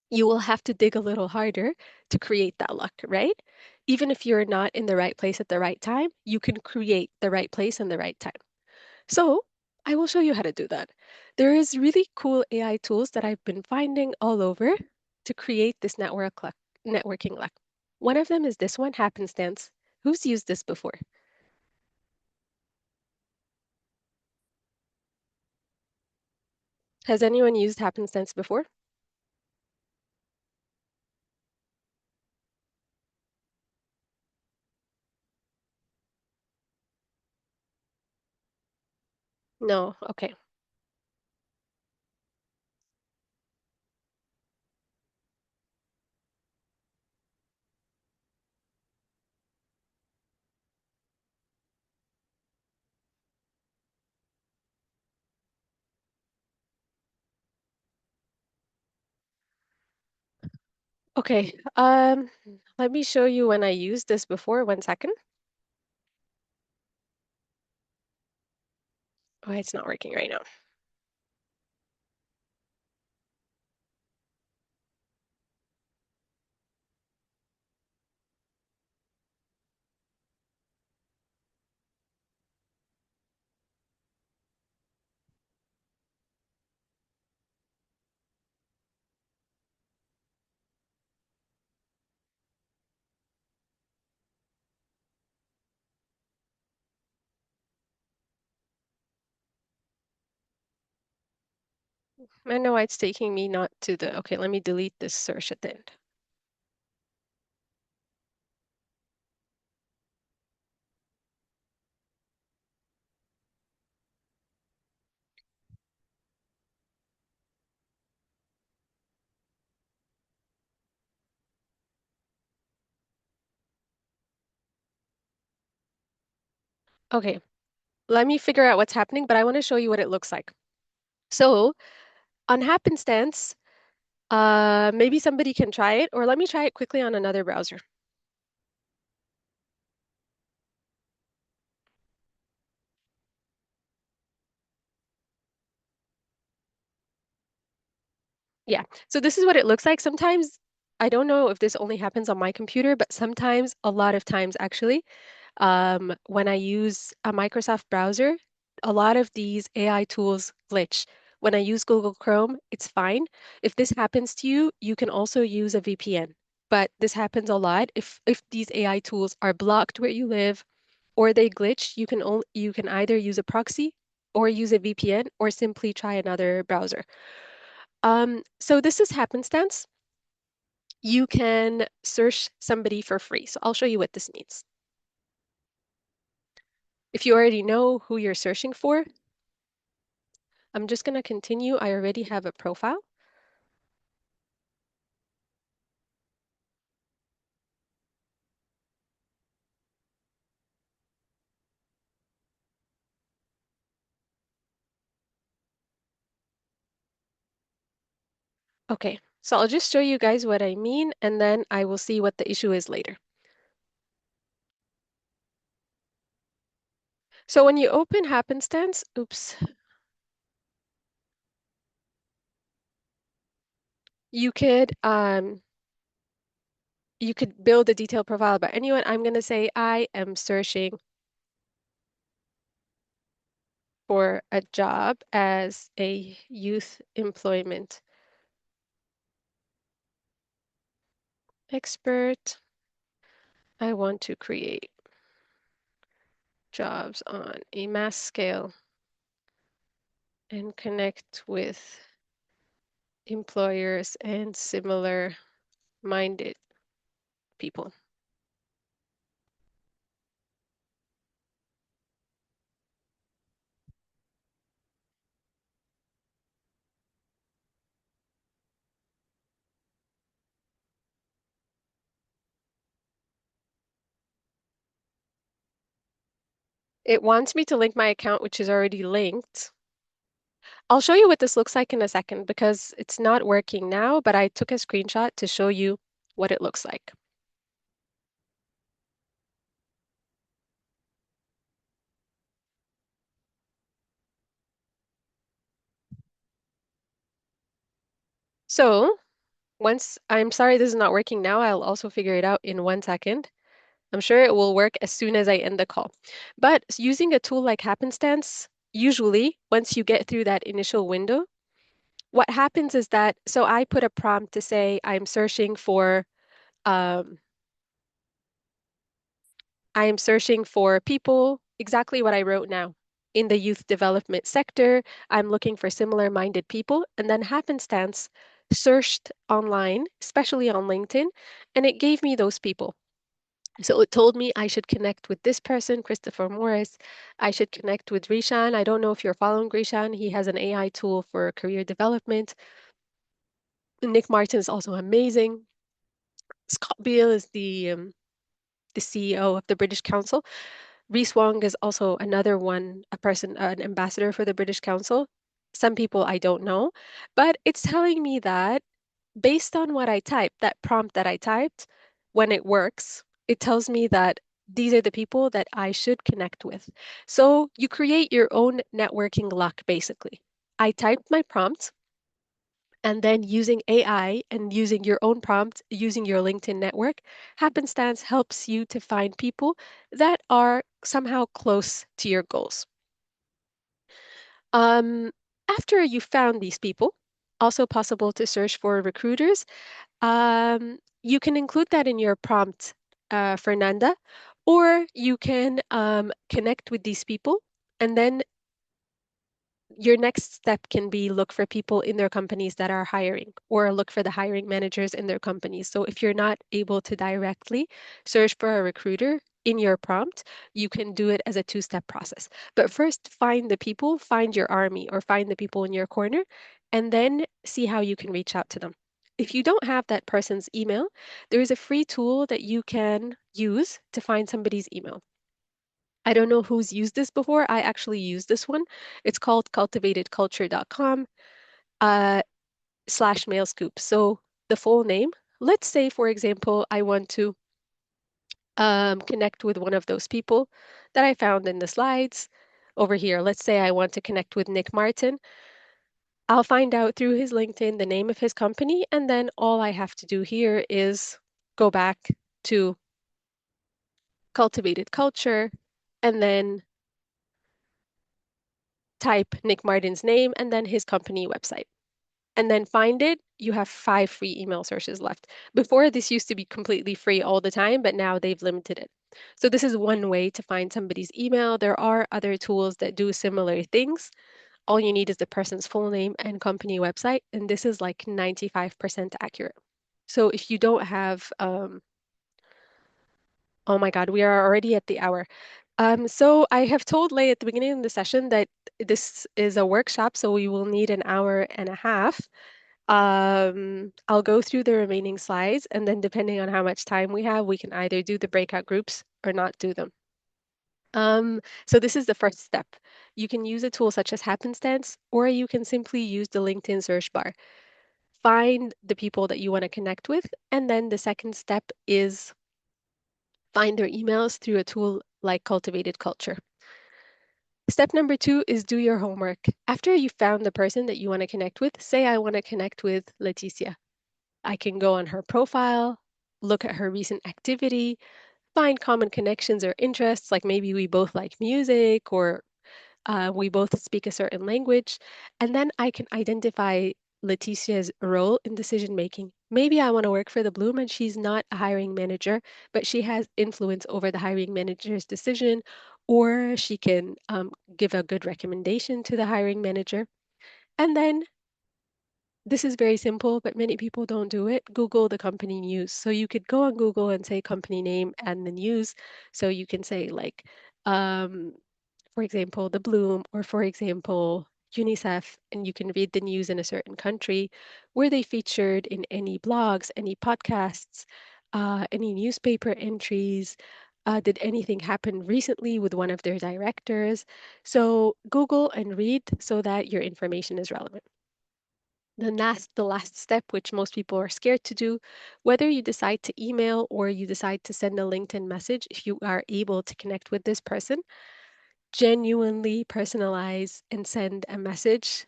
S1: you will have to dig a little harder to create that luck, right? Even if you're not in the right place at the right time, you can create the right place and the right time. So I will show you how to do that. There is really cool AI tools that I've been finding all over to create this networking luck. One of them is this one, Happenstance. Who's used this before? Has anyone used Happenstance before? No. Okay. Okay. Let me show you when I used this before. 1 second. Oh, it's not working right now. I know why it's taking me not to the, okay, let me delete this search at the end. Okay, let me figure out what's happening, but I want to show you what it looks like. So on happenstance, maybe somebody can try it, or let me try it quickly on another browser. Yeah, so this is what it looks like. Sometimes, I don't know if this only happens on my computer, but sometimes, a lot of times actually, when I use a Microsoft browser, a lot of these AI tools glitch. When I use Google Chrome, it's fine. If this happens to you, you can also use a VPN. But this happens a lot. If these AI tools are blocked where you live or they glitch, you can either use a proxy or use a VPN or simply try another browser. So this is happenstance. You can search somebody for free. So I'll show you what this means. If you already know who you're searching for, I'm just going to continue. I already have a profile. Okay, so I'll just show you guys what I mean, and then I will see what the issue is later. So when you open happenstance, oops, you could um, you could build a detailed profile about anyone. I'm going to say I am searching for a job as a youth employment expert. I want to create jobs on a mass scale and connect with employers and similar minded people. It wants me to link my account, which is already linked. I'll show you what this looks like in a second because it's not working now, but I took a screenshot to show you what it looks like. So I'm sorry this is not working now, I'll also figure it out in 1 second. I'm sure it will work as soon as I end the call. But using a tool like Happenstance, usually once you get through that initial window, what happens is that, so I put a prompt to say um, I am searching for people, exactly what I wrote now. In the youth development sector, I'm looking for similar minded people, and then happenstance searched online, especially on LinkedIn, and it gave me those people. So it told me I should connect with this person, Christopher Morris. I should connect with Rishan. I don't know if you're following Rishan. He has an AI tool for career development. Nick Martin is also amazing. Scott Beale is the CEO of the British Council. Reese Wong is also another one, a person, an ambassador for the British Council. Some people I don't know, but it's telling me that based on what I typed, that prompt that I typed, when it works, it tells me that these are the people that I should connect with. So you create your own networking luck, basically. I typed my prompt, and then using AI and using your own prompt, using your LinkedIn network, happenstance helps you to find people that are somehow close to your goals. Um, After you found these people, also possible to search for recruiters. You can include that in your prompt, Fernanda, or you can connect with these people and then your next step can be look for people in their companies that are hiring or look for the hiring managers in their companies. So if you're not able to directly search for a recruiter in your prompt, you can do it as a two-step process. But first, find the people, find your army or find the people in your corner, and then see how you can reach out to them. If you don't have that person's email, there is a free tool that you can use to find somebody's email. I don't know who's used this before. I actually used this one. It's called cultivatedculture.com slash mail scoop. So the full name, let's say, for example, I want to connect with one of those people that I found in the slides over here. Let's say I want to connect with Nick Martin. I'll find out through his LinkedIn the name of his company, and then all I have to do here is go back to Cultivated Culture and then type Nick Martin's name and then his company website. And then find it. You have 5 free email searches left. Before, this used to be completely free all the time, but now they've limited it. So this is one way to find somebody's email. There are other tools that do similar things. All you need is the person's full name and company website, and this is like 95% accurate. So if you don't have, oh my God, we are already at the hour. So I have told Lei at the beginning of the session that this is a workshop, so we will need an hour and a half. I'll go through the remaining slides, and then depending on how much time we have, we can either do the breakout groups or not do them. So this is the first step. You can use a tool such as Happenstance, or you can simply use the LinkedIn search bar. Find the people that you want to connect with, and then the second step is find their emails through a tool like Cultivated Culture. Step number 2 is do your homework. After you found the person that you want to connect with, say I want to connect with Leticia. I can go on her profile, look at her recent activity, find common connections or interests, like maybe we both like music or we both speak a certain language, and then I can identify Leticia's role in decision making. Maybe I want to work for the Bloom and she's not a hiring manager, but she has influence over the hiring manager's decision, or she can give a good recommendation to the hiring manager. And then this is very simple, but many people don't do it. Google the company news. So you could go on Google and say company name and the news. So you can say like, um, for example, the Bloom, or for example, UNICEF, and you can read the news in a certain country. Were they featured in any blogs, any podcasts, any newspaper entries? Did anything happen recently with one of their directors? So Google and read so that your information is relevant. The last step, which most people are scared to do, whether you decide to email or you decide to send a LinkedIn message, if you are able to connect with this person, genuinely personalize and send a message.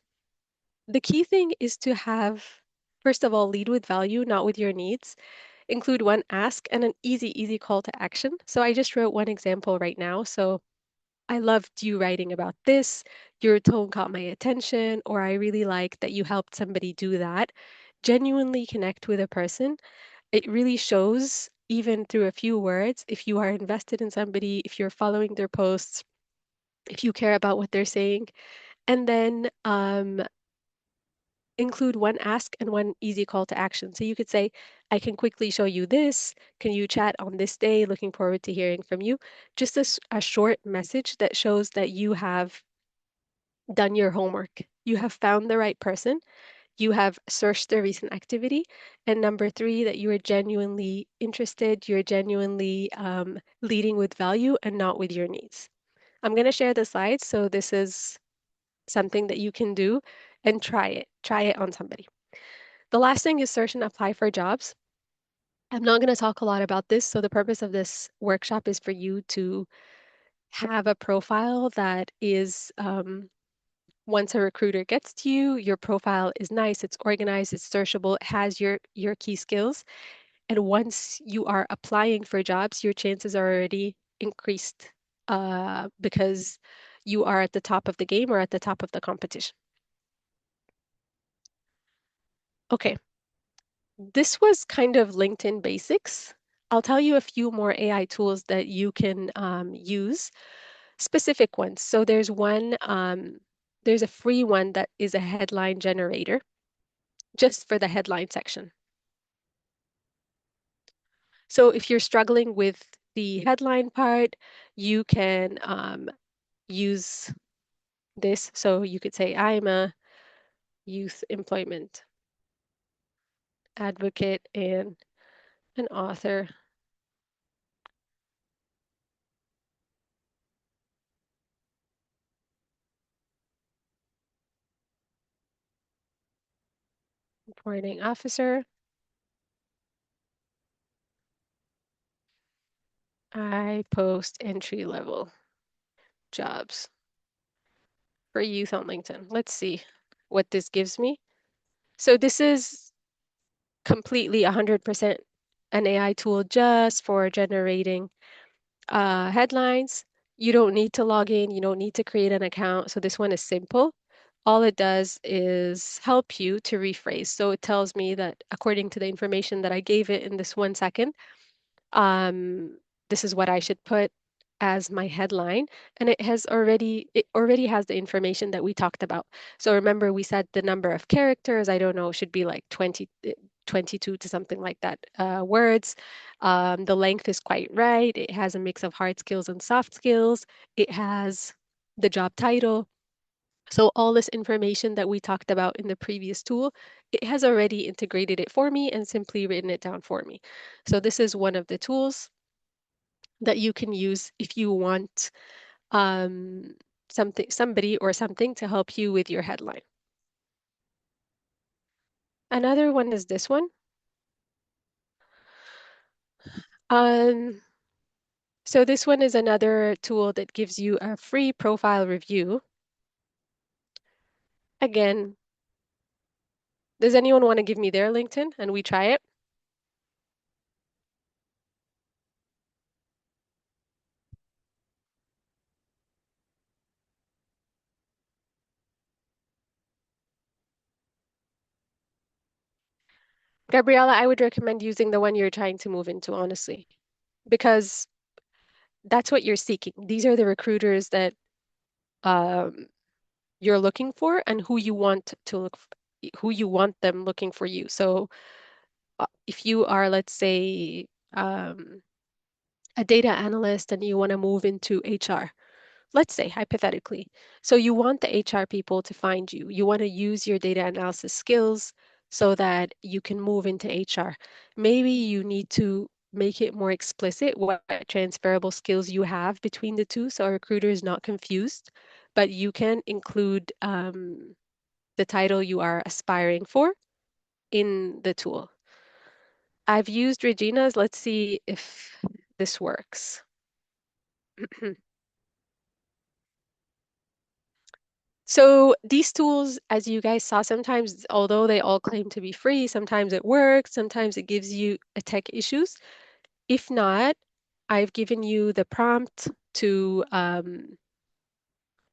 S1: The key thing is to have, first of all, lead with value, not with your needs. Include one ask and an easy call to action. So I just wrote one example right now. So I loved you writing about this. Your tone caught my attention, or I really like that you helped somebody do that. Genuinely connect with a person. It really shows, even through a few words, if you are invested in somebody, if you're following their posts, if you care about what they're saying. And then include one ask and one easy call to action. So you could say, I can quickly show you this. Can you chat on this day? Looking forward to hearing from you. Just a short message that shows that you have done your homework. You have found the right person. You have searched their recent activity. And number 3, that you are genuinely interested. You're genuinely leading with value and not with your needs. I'm going to share the slides. So this is something that you can do and try it. Try it on somebody. The last thing is search and apply for jobs. I'm not going to talk a lot about this. So the purpose of this workshop is for you to have a profile that is once a recruiter gets to you, your profile is nice, it's organized, it's searchable, it has your key skills. And once you are applying for jobs, your chances are already increased because you are at the top of the game or at the top of the competition. Okay, this was kind of LinkedIn basics. I'll tell you a few more AI tools that you can use, specific ones. So there's a free one that is a headline generator just for the headline section. So if you're struggling with the headline part, you can use this. So you could say, I'm a youth employment advocate and an author reporting officer. I post entry-level jobs for youth on LinkedIn. Let's see what this gives me. So this is completely 100% an AI tool just for generating headlines. You don't need to log in, you don't need to create an account. So this one is simple. All it does is help you to rephrase. So it tells me that according to the information that I gave it in this 1 second, um, this is what I should put as my headline. And it already has the information that we talked about. So remember we said the number of characters, I don't know, should be like 22 to something like that words. The length is quite right. It has a mix of hard skills and soft skills. It has the job title. So all this information that we talked about in the previous tool, it has already integrated it for me and simply written it down for me. So this is one of the tools that you can use if you want somebody or something to help you with your headline. Another one is this one. Um, so this one is another tool that gives you a free profile review. Again, does anyone want to give me their LinkedIn and we try it? Gabriella, I would recommend using the one you're trying to move into, honestly, because that's what you're seeking. These are the recruiters that um, you're looking for and who you want to who you want them looking for you. So if you are, let's say, a data analyst and you want to move into HR, let's say hypothetically. So you want the HR people to find you. You want to use your data analysis skills so that you can move into HR. Maybe you need to make it more explicit what transferable skills you have between the two so a recruiter is not confused, but you can include the title you are aspiring for in the tool. I've used Regina's. Let's see if this works. So these tools, as you guys saw, sometimes, although they all claim to be free, sometimes it works, sometimes it gives you a tech issues. If not, I've given you the prompt to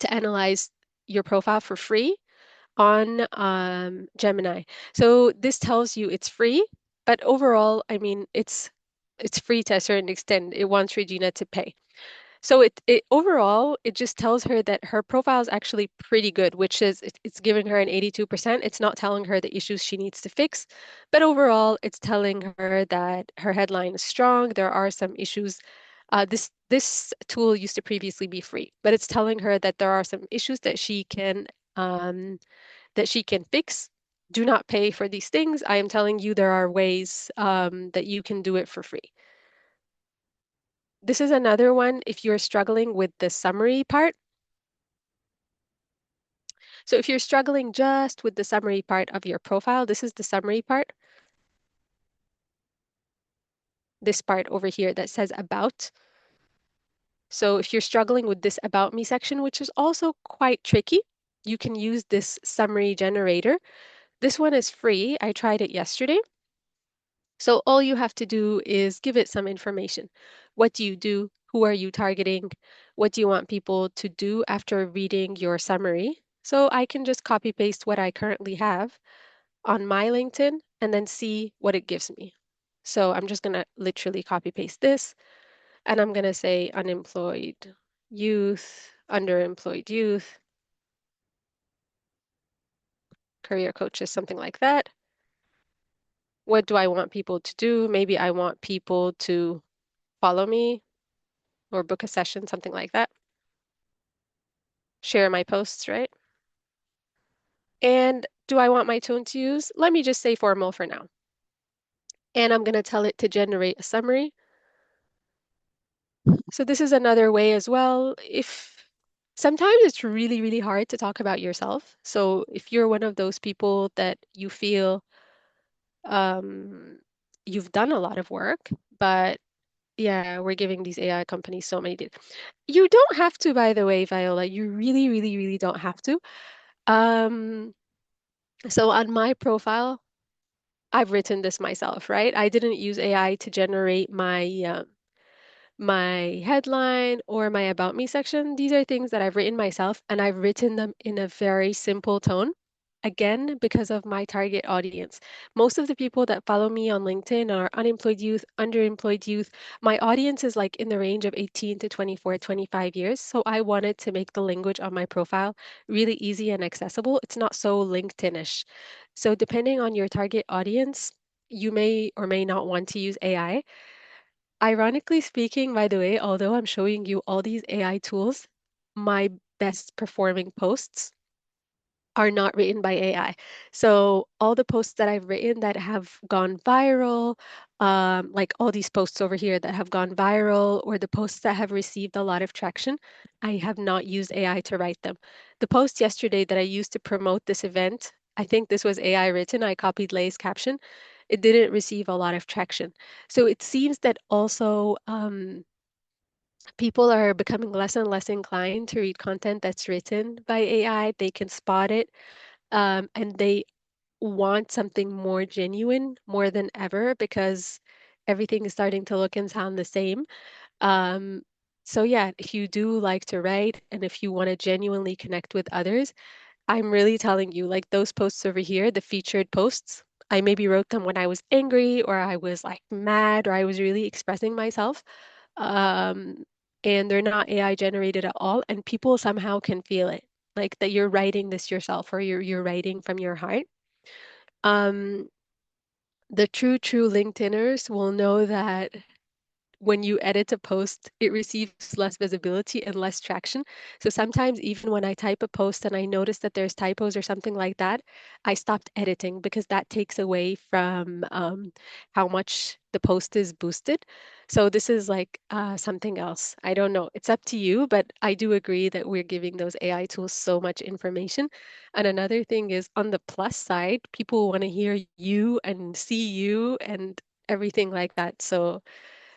S1: analyze your profile for free on Gemini. So this tells you it's free, but overall, I mean, it's free to a certain extent. It wants Regina to pay. So it overall, it just tells her that her profile is actually pretty good, which is it's giving her an 82%. It's not telling her the issues she needs to fix, but overall, it's telling her that her headline is strong. There are some issues. This tool used to previously be free, but it's telling her that there are some issues um, that she can fix. Do not pay for these things. I am telling you there are ways that you can do it for free. This is another one if you're struggling with the summary part. So if you're struggling just with the summary part of your profile, this is the summary part. This part over here that says about. So if you're struggling with this about me section, which is also quite tricky, you can use this summary generator. This one is free. I tried it yesterday. So all you have to do is give it some information. What do you do? Who are you targeting? What do you want people to do after reading your summary? So I can just copy paste what I currently have on my LinkedIn and then see what it gives me. So I'm just going to literally copy paste this and I'm going to say unemployed youth, underemployed youth, career coaches, something like that. What do I want people to do? Maybe I want people to follow me or book a session, something like that. Share my posts, right? And do I want my tone to use? Let me just say formal for now. And I'm going to tell it to generate a summary. So this is another way as well. If sometimes it's really hard to talk about yourself. So if you're one of those people that you feel um, you've done a lot of work, but yeah, we're giving these AI companies so many data. You don't have to, by the way, Viola. You really, really, really don't have to. Um, so on my profile, I've written this myself, right? I didn't use AI to generate my headline or my about me section. These are things that I've written myself, and I've written them in a very simple tone. Again, because of my target audience. Most of the people that follow me on LinkedIn are unemployed youth, underemployed youth. My audience is like in the range of 18 to 24, 25 years. So I wanted to make the language on my profile really easy and accessible. It's not so LinkedIn-ish. So depending on your target audience, you may or may not want to use AI. Ironically speaking, by the way, although I'm showing you all these AI tools, my best performing posts are not written by AI. So all the posts that I've written that have gone viral, like all these posts over here that have gone viral, or the posts that have received a lot of traction, I have not used AI to write them. The post yesterday that I used to promote this event, I think this was AI written. I copied Lay's caption. It didn't receive a lot of traction. So it seems that also people are becoming less and less inclined to read content that's written by AI. They can spot it, and they want something more genuine more than ever because everything is starting to look and sound the same. Um, so yeah, if you do like to write and if you want to genuinely connect with others, I'm really telling you, like those posts over here, the featured posts, I maybe wrote them when I was angry or I was like mad or I was really expressing myself. Um, and they're not AI generated at all, and people somehow can feel it, like that you're writing this yourself or you're writing from your heart. Um, the true LinkedIners will know that when you edit a post, it receives less visibility and less traction. So sometimes, even when I type a post and I notice that there's typos or something like that, I stopped editing because that takes away from how much the post is boosted. So this is like something else. I don't know. It's up to you, but I do agree that we're giving those AI tools so much information. And another thing is on the plus side, people want to hear you and see you and everything like that. So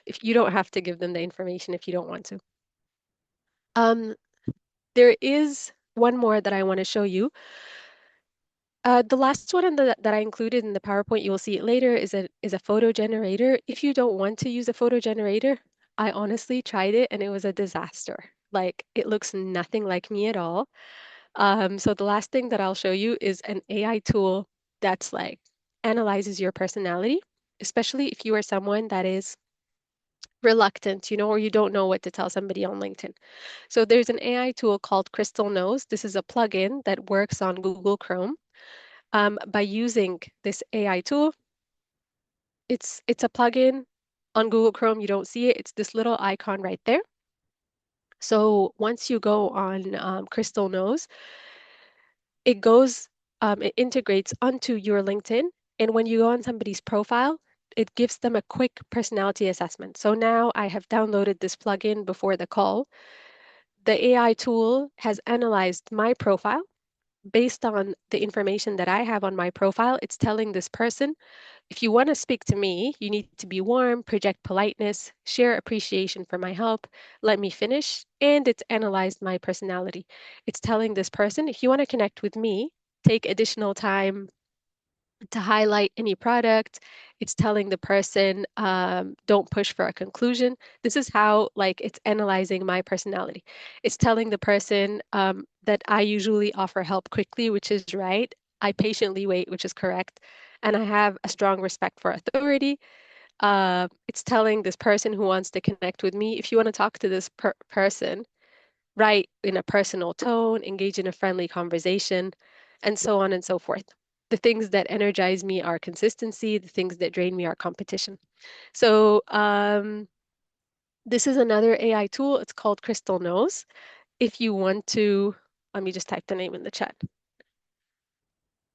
S1: if you don't have to give them the information if you don't want to. Um, there is one more that I want to show you. The last one that I included in the PowerPoint, you will see it later, is a photo generator. If you don't want to use a photo generator, I honestly tried it and it was a disaster. Like it looks nothing like me at all. So the last thing that I'll show you is an AI tool that's like analyzes your personality, especially if you are someone that is reluctant, or you don't know what to tell somebody on LinkedIn. So there's an AI tool called Crystal Knows. This is a plugin that works on Google Chrome. By using this AI tool, it's a plugin on Google Chrome. You don't see it. It's this little icon right there. So once you go on Crystal Knows, it goes, it integrates onto your LinkedIn. And when you go on somebody's profile, it gives them a quick personality assessment. So now I have downloaded this plugin before the call. The AI tool has analyzed my profile. Based on the information that I have on my profile, it's telling this person, if you want to speak to me, you need to be warm, project politeness, share appreciation for my help, let me finish, and it's analyzed my personality. It's telling this person, if you want to connect with me, take additional time to highlight any product. It's telling the person, don't push for a conclusion. This is how, like, it's analyzing my personality. It's telling the person that I usually offer help quickly, which is right. I patiently wait, which is correct. And I have a strong respect for authority. It's telling this person who wants to connect with me, if you want to talk to this person, write in a personal tone, engage in a friendly conversation, and so on and so forth. The things that energize me are consistency, the things that drain me are competition. So, this is another AI tool. It's called Crystal Knows. If you want to, let me just type the name in the chat.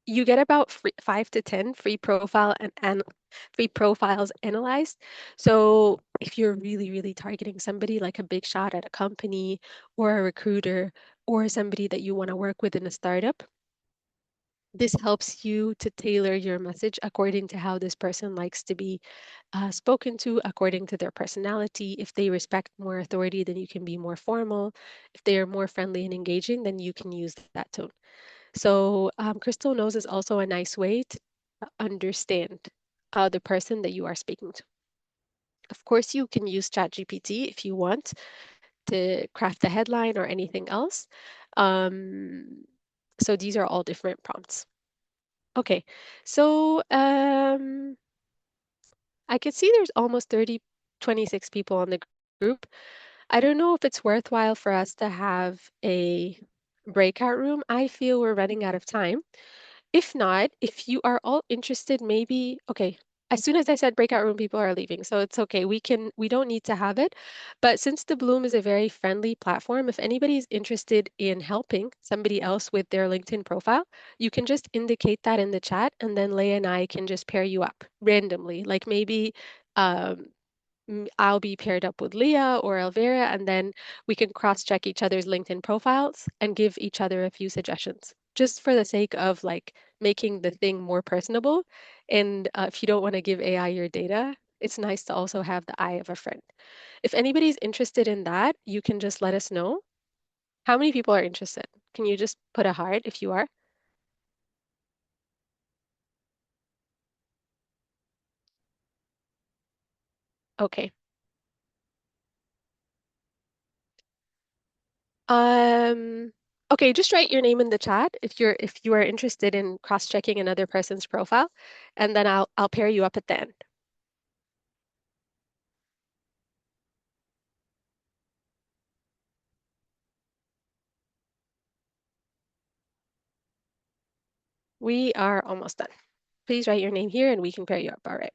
S1: You get about 5 to 10 free profiles analyzed. So if you're really, really targeting somebody like a big shot at a company or a recruiter or somebody that you want to work with in a startup, This helps you to tailor your message according to how this person likes to be spoken to, according to their personality. If they respect more authority, then you can be more formal. If they are more friendly and engaging, then you can use that tone. So, crystal nose is also a nice way to understand the person that you are speaking to. Of course, you can use ChatGPT if you want to craft a headline or anything else. Um, so these are all different prompts. Okay, so I could see there's almost 26 people on the group. I don't know if it's worthwhile for us to have a breakout room. I feel we're running out of time. If not, if you are all interested, maybe, okay, as soon as I said breakout room, people are leaving. So it's okay. We don't need to have it. But since the Bloom is a very friendly platform, if anybody's interested in helping somebody else with their LinkedIn profile, you can just indicate that in the chat, and then Leah and I can just pair you up randomly. Like maybe um, I'll be paired up with Leah or Elvira, and then we can cross-check each other's LinkedIn profiles and give each other a few suggestions, just for the sake of like making the thing more personable. And if you don't want to give AI your data, it's nice to also have the eye of a friend. If anybody's interested in that, you can just let us know. How many people are interested? Can you just put a heart if you are? Okay. Um, okay, just write your name in the chat if you are interested in cross-checking another person's profile, and then I'll pair you up at the end. We are almost done. Please write your name here and we can pair you up. All right.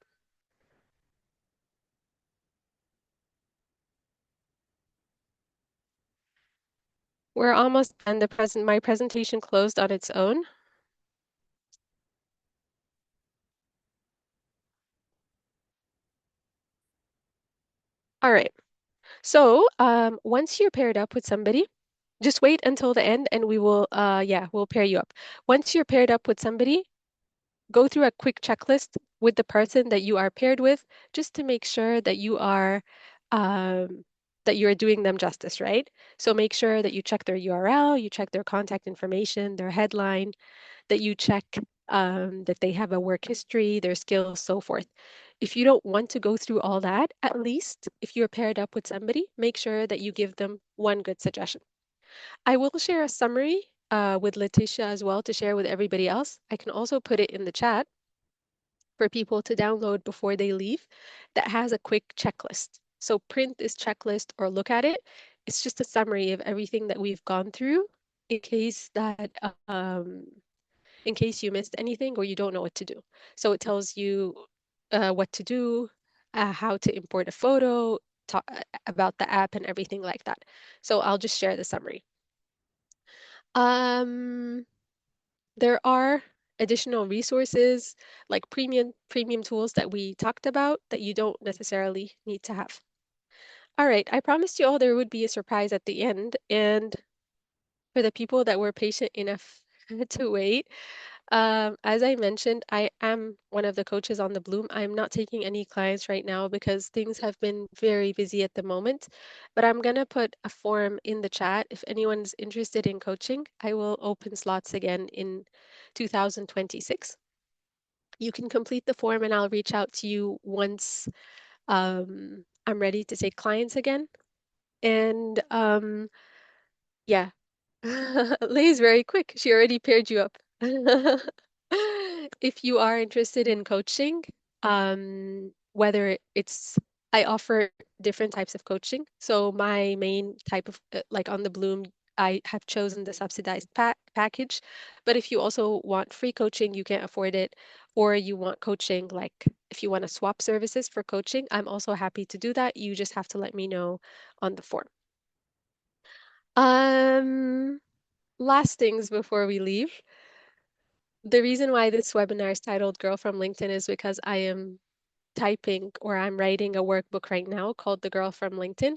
S1: We're almost done. My presentation closed on its own. All right. So once you're paired up with somebody, just wait until the end and we will, yeah, we'll pair you up. Once you're paired up with somebody, go through a quick checklist with the person that you are paired with, just to make sure that um, that you are doing them justice, right? So make sure that you check their URL, you check their contact information, their headline, that you check that they have a work history, their skills, so forth. If you don't want to go through all that, at least if you're paired up with somebody, make sure that you give them one good suggestion. I will share a summary with Letitia as well to share with everybody else. I can also put it in the chat for people to download before they leave that has a quick checklist. So print this checklist or look at it. It's just a summary of everything that we've gone through in case that in case you missed anything or you don't know what to do. So it tells you what to do, how to import a photo, talk about the app and everything like that. So I'll just share the summary. Um, there are additional resources like premium tools that we talked about that you don't necessarily need to have. All right, I promised you all there would be a surprise at the end, and for the people that were patient enough to wait, as I mentioned, I am one of the coaches on the Bloom. I'm not taking any clients right now because things have been very busy at the moment, but I'm gonna put a form in the chat. If anyone's interested in coaching, I will open slots again in 2026. You can complete the form and I'll reach out to you once I'm ready to take clients again. And yeah, Lay is very quick. She already paired you up. If you are interested in coaching, whether it's, I offer different types of coaching. So my main type of, like on the Bloom, I have chosen the subsidized package. But if you also want free coaching, you can't afford it, or you want coaching, like if you want to swap services for coaching, I'm also happy to do that. You just have to let me know on the form. Um, Last things before we leave. The reason why this webinar is titled Girl from LinkedIn is because I am typing or I'm writing a workbook right now called The Girl from LinkedIn.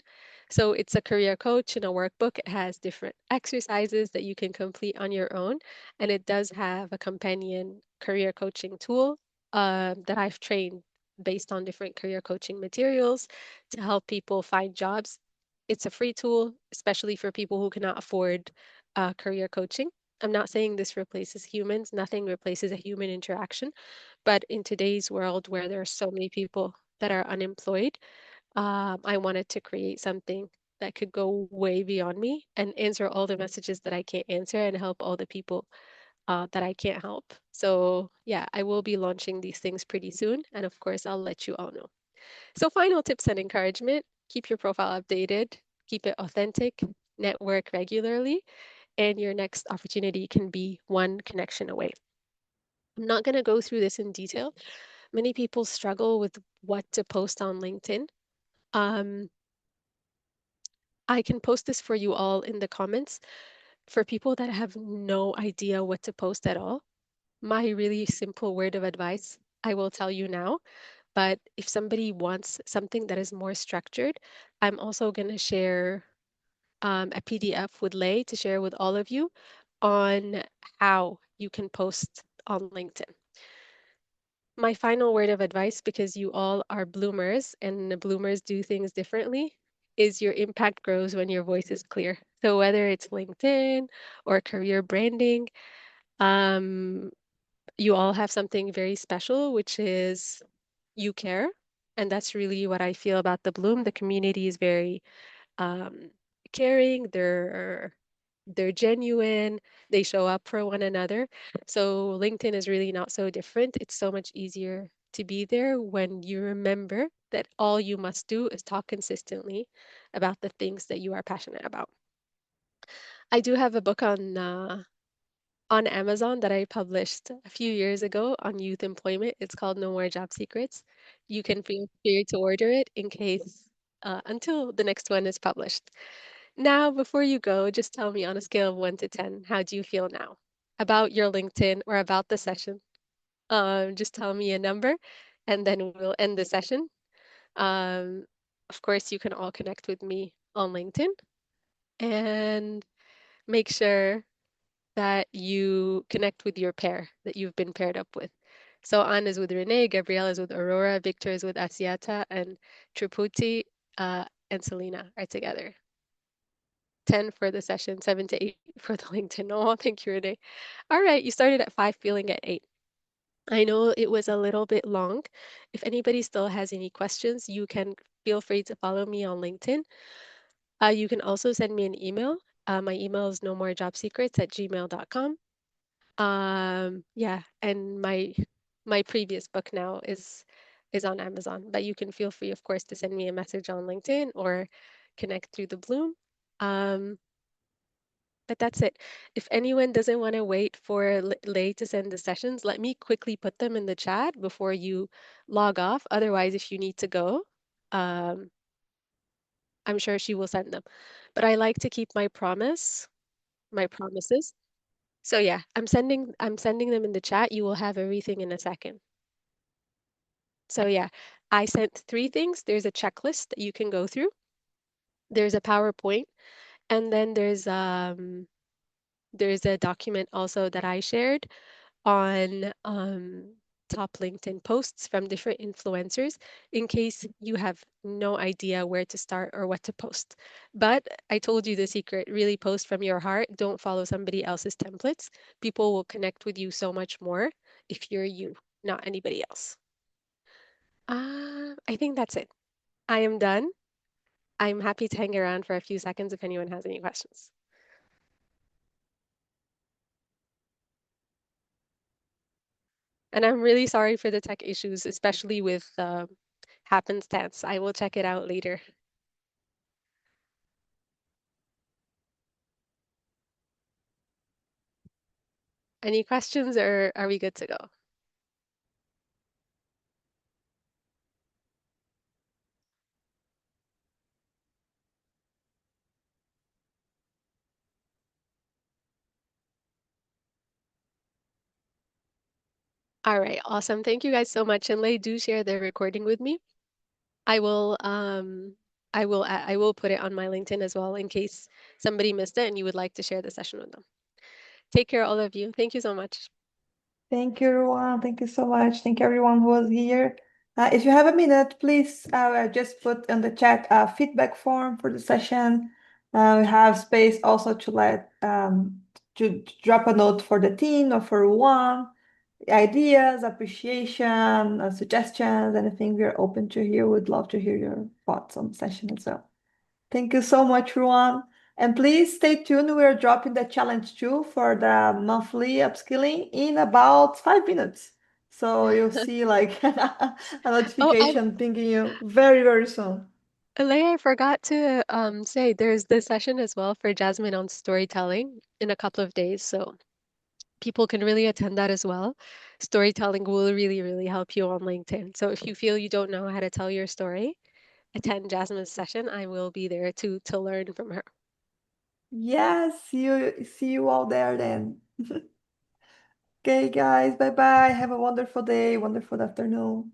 S1: So it's a career coach and a workbook. It has different exercises that you can complete on your own. And it does have a companion career coaching tool that I've trained based on different career coaching materials to help people find jobs. It's a free tool, especially for people who cannot afford career coaching. I'm not saying this replaces humans. Nothing replaces a human interaction. But in today's world where there are so many people that are unemployed, I wanted to create something that could go way beyond me and answer all the messages that I can't answer and help all the people that I can't help. So, yeah, I will be launching these things pretty soon. And of course, I'll let you all know. So, final tips and encouragement: keep your profile updated, keep it authentic, network regularly, and your next opportunity can be one connection away. I'm not going to go through this in detail. Many people struggle with what to post on LinkedIn. Um, I can post this for you all in the comments. For people that have no idea what to post at all, my really simple word of advice, I will tell you now. But if somebody wants something that is more structured, I'm also going to share a PDF with Lay to share with all of you on how you can post on LinkedIn. My final word of advice, because you all are bloomers and the bloomers do things differently, is your impact grows when your voice is clear. So whether it's LinkedIn or career branding, um, you all have something very special, which is you care. And that's really what I feel about the Bloom. The community is very um, caring. They're genuine. They show up for one another. So LinkedIn is really not so different. It's so much easier to be there when you remember that all you must do is talk consistently about the things that you are passionate about. I do have a book on Amazon that I published a few years ago on youth employment. It's called No More Job Secrets. You can feel free to order it in case until the next one is published. Now, before you go, just tell me on a scale of 1 to 10, how do you feel now about your LinkedIn or about the session? Just tell me a number and then we'll end the session. Um, of course, you can all connect with me on LinkedIn and make sure that you connect with your pair that you've been paired up with. So Anne is with Renee, Gabrielle is with Aurora, Victor is with Asiata, and Triputi and Selena are together. 10 for the session, 7 to 8 for the LinkedIn. Oh, thank you, Renee. All right, you started at 5, feeling at 8. I know it was a little bit long. If anybody still has any questions, you can feel free to follow me on LinkedIn. You can also send me an email. My email is nomorejobsecrets@gmail.com. Yeah, and my previous book now is on Amazon, but you can feel free, of course, to send me a message on LinkedIn or connect through the Bloom. Um, but that's it. If anyone doesn't want to wait for Lay to send the sessions, let me quickly put them in the chat before you log off. Otherwise, if you need to go, um, I'm sure she will send them. But I like to keep my promises. So yeah, I'm sending them in the chat. You will have everything in a second. So yeah, I sent 3 things. There's a checklist that you can go through. There's a PowerPoint, and then there's a document also that I shared on top LinkedIn posts from different influencers in case you have no idea where to start or what to post. But I told you the secret, really post from your heart. Don't follow somebody else's templates. People will connect with you so much more if you're you, not anybody else. I think that's it. I am done. I'm happy to hang around for a few seconds if anyone has any questions. And I'm really sorry for the tech issues, especially with happenstance. I will check it out later. Any questions or are we good to go? All right, awesome. Thank you guys so much. And Lay, do share the recording with me. I will I will put it on my LinkedIn as well in case somebody missed it and you would like to share the session with them. Take care, all of you. Thank you so much.
S2: Thank you, everyone. Thank you so much. Thank you, everyone who was here. If you have a minute, please just put in the chat a feedback form for the session. We have space also to to drop a note for the team or for one. Ideas, appreciation, suggestions, anything we're open to hear. We'd love to hear your thoughts on the session as well. Thank you so much, Ruan. And please stay tuned. We're dropping the challenge too for the monthly upskilling in about 5 minutes. So you'll see like a
S1: Oh,
S2: notification pinging you very, very soon.
S1: Alea, I forgot to say there's this session as well for Jasmine on storytelling in a couple of days, so people can really attend that as well. Storytelling will really, really help you on LinkedIn. So if you feel you don't know how to tell your story, attend Jasmine's session. I will be there to learn from her.
S2: Yes, see you all there then. Okay, guys, bye bye. Have a wonderful day, wonderful afternoon.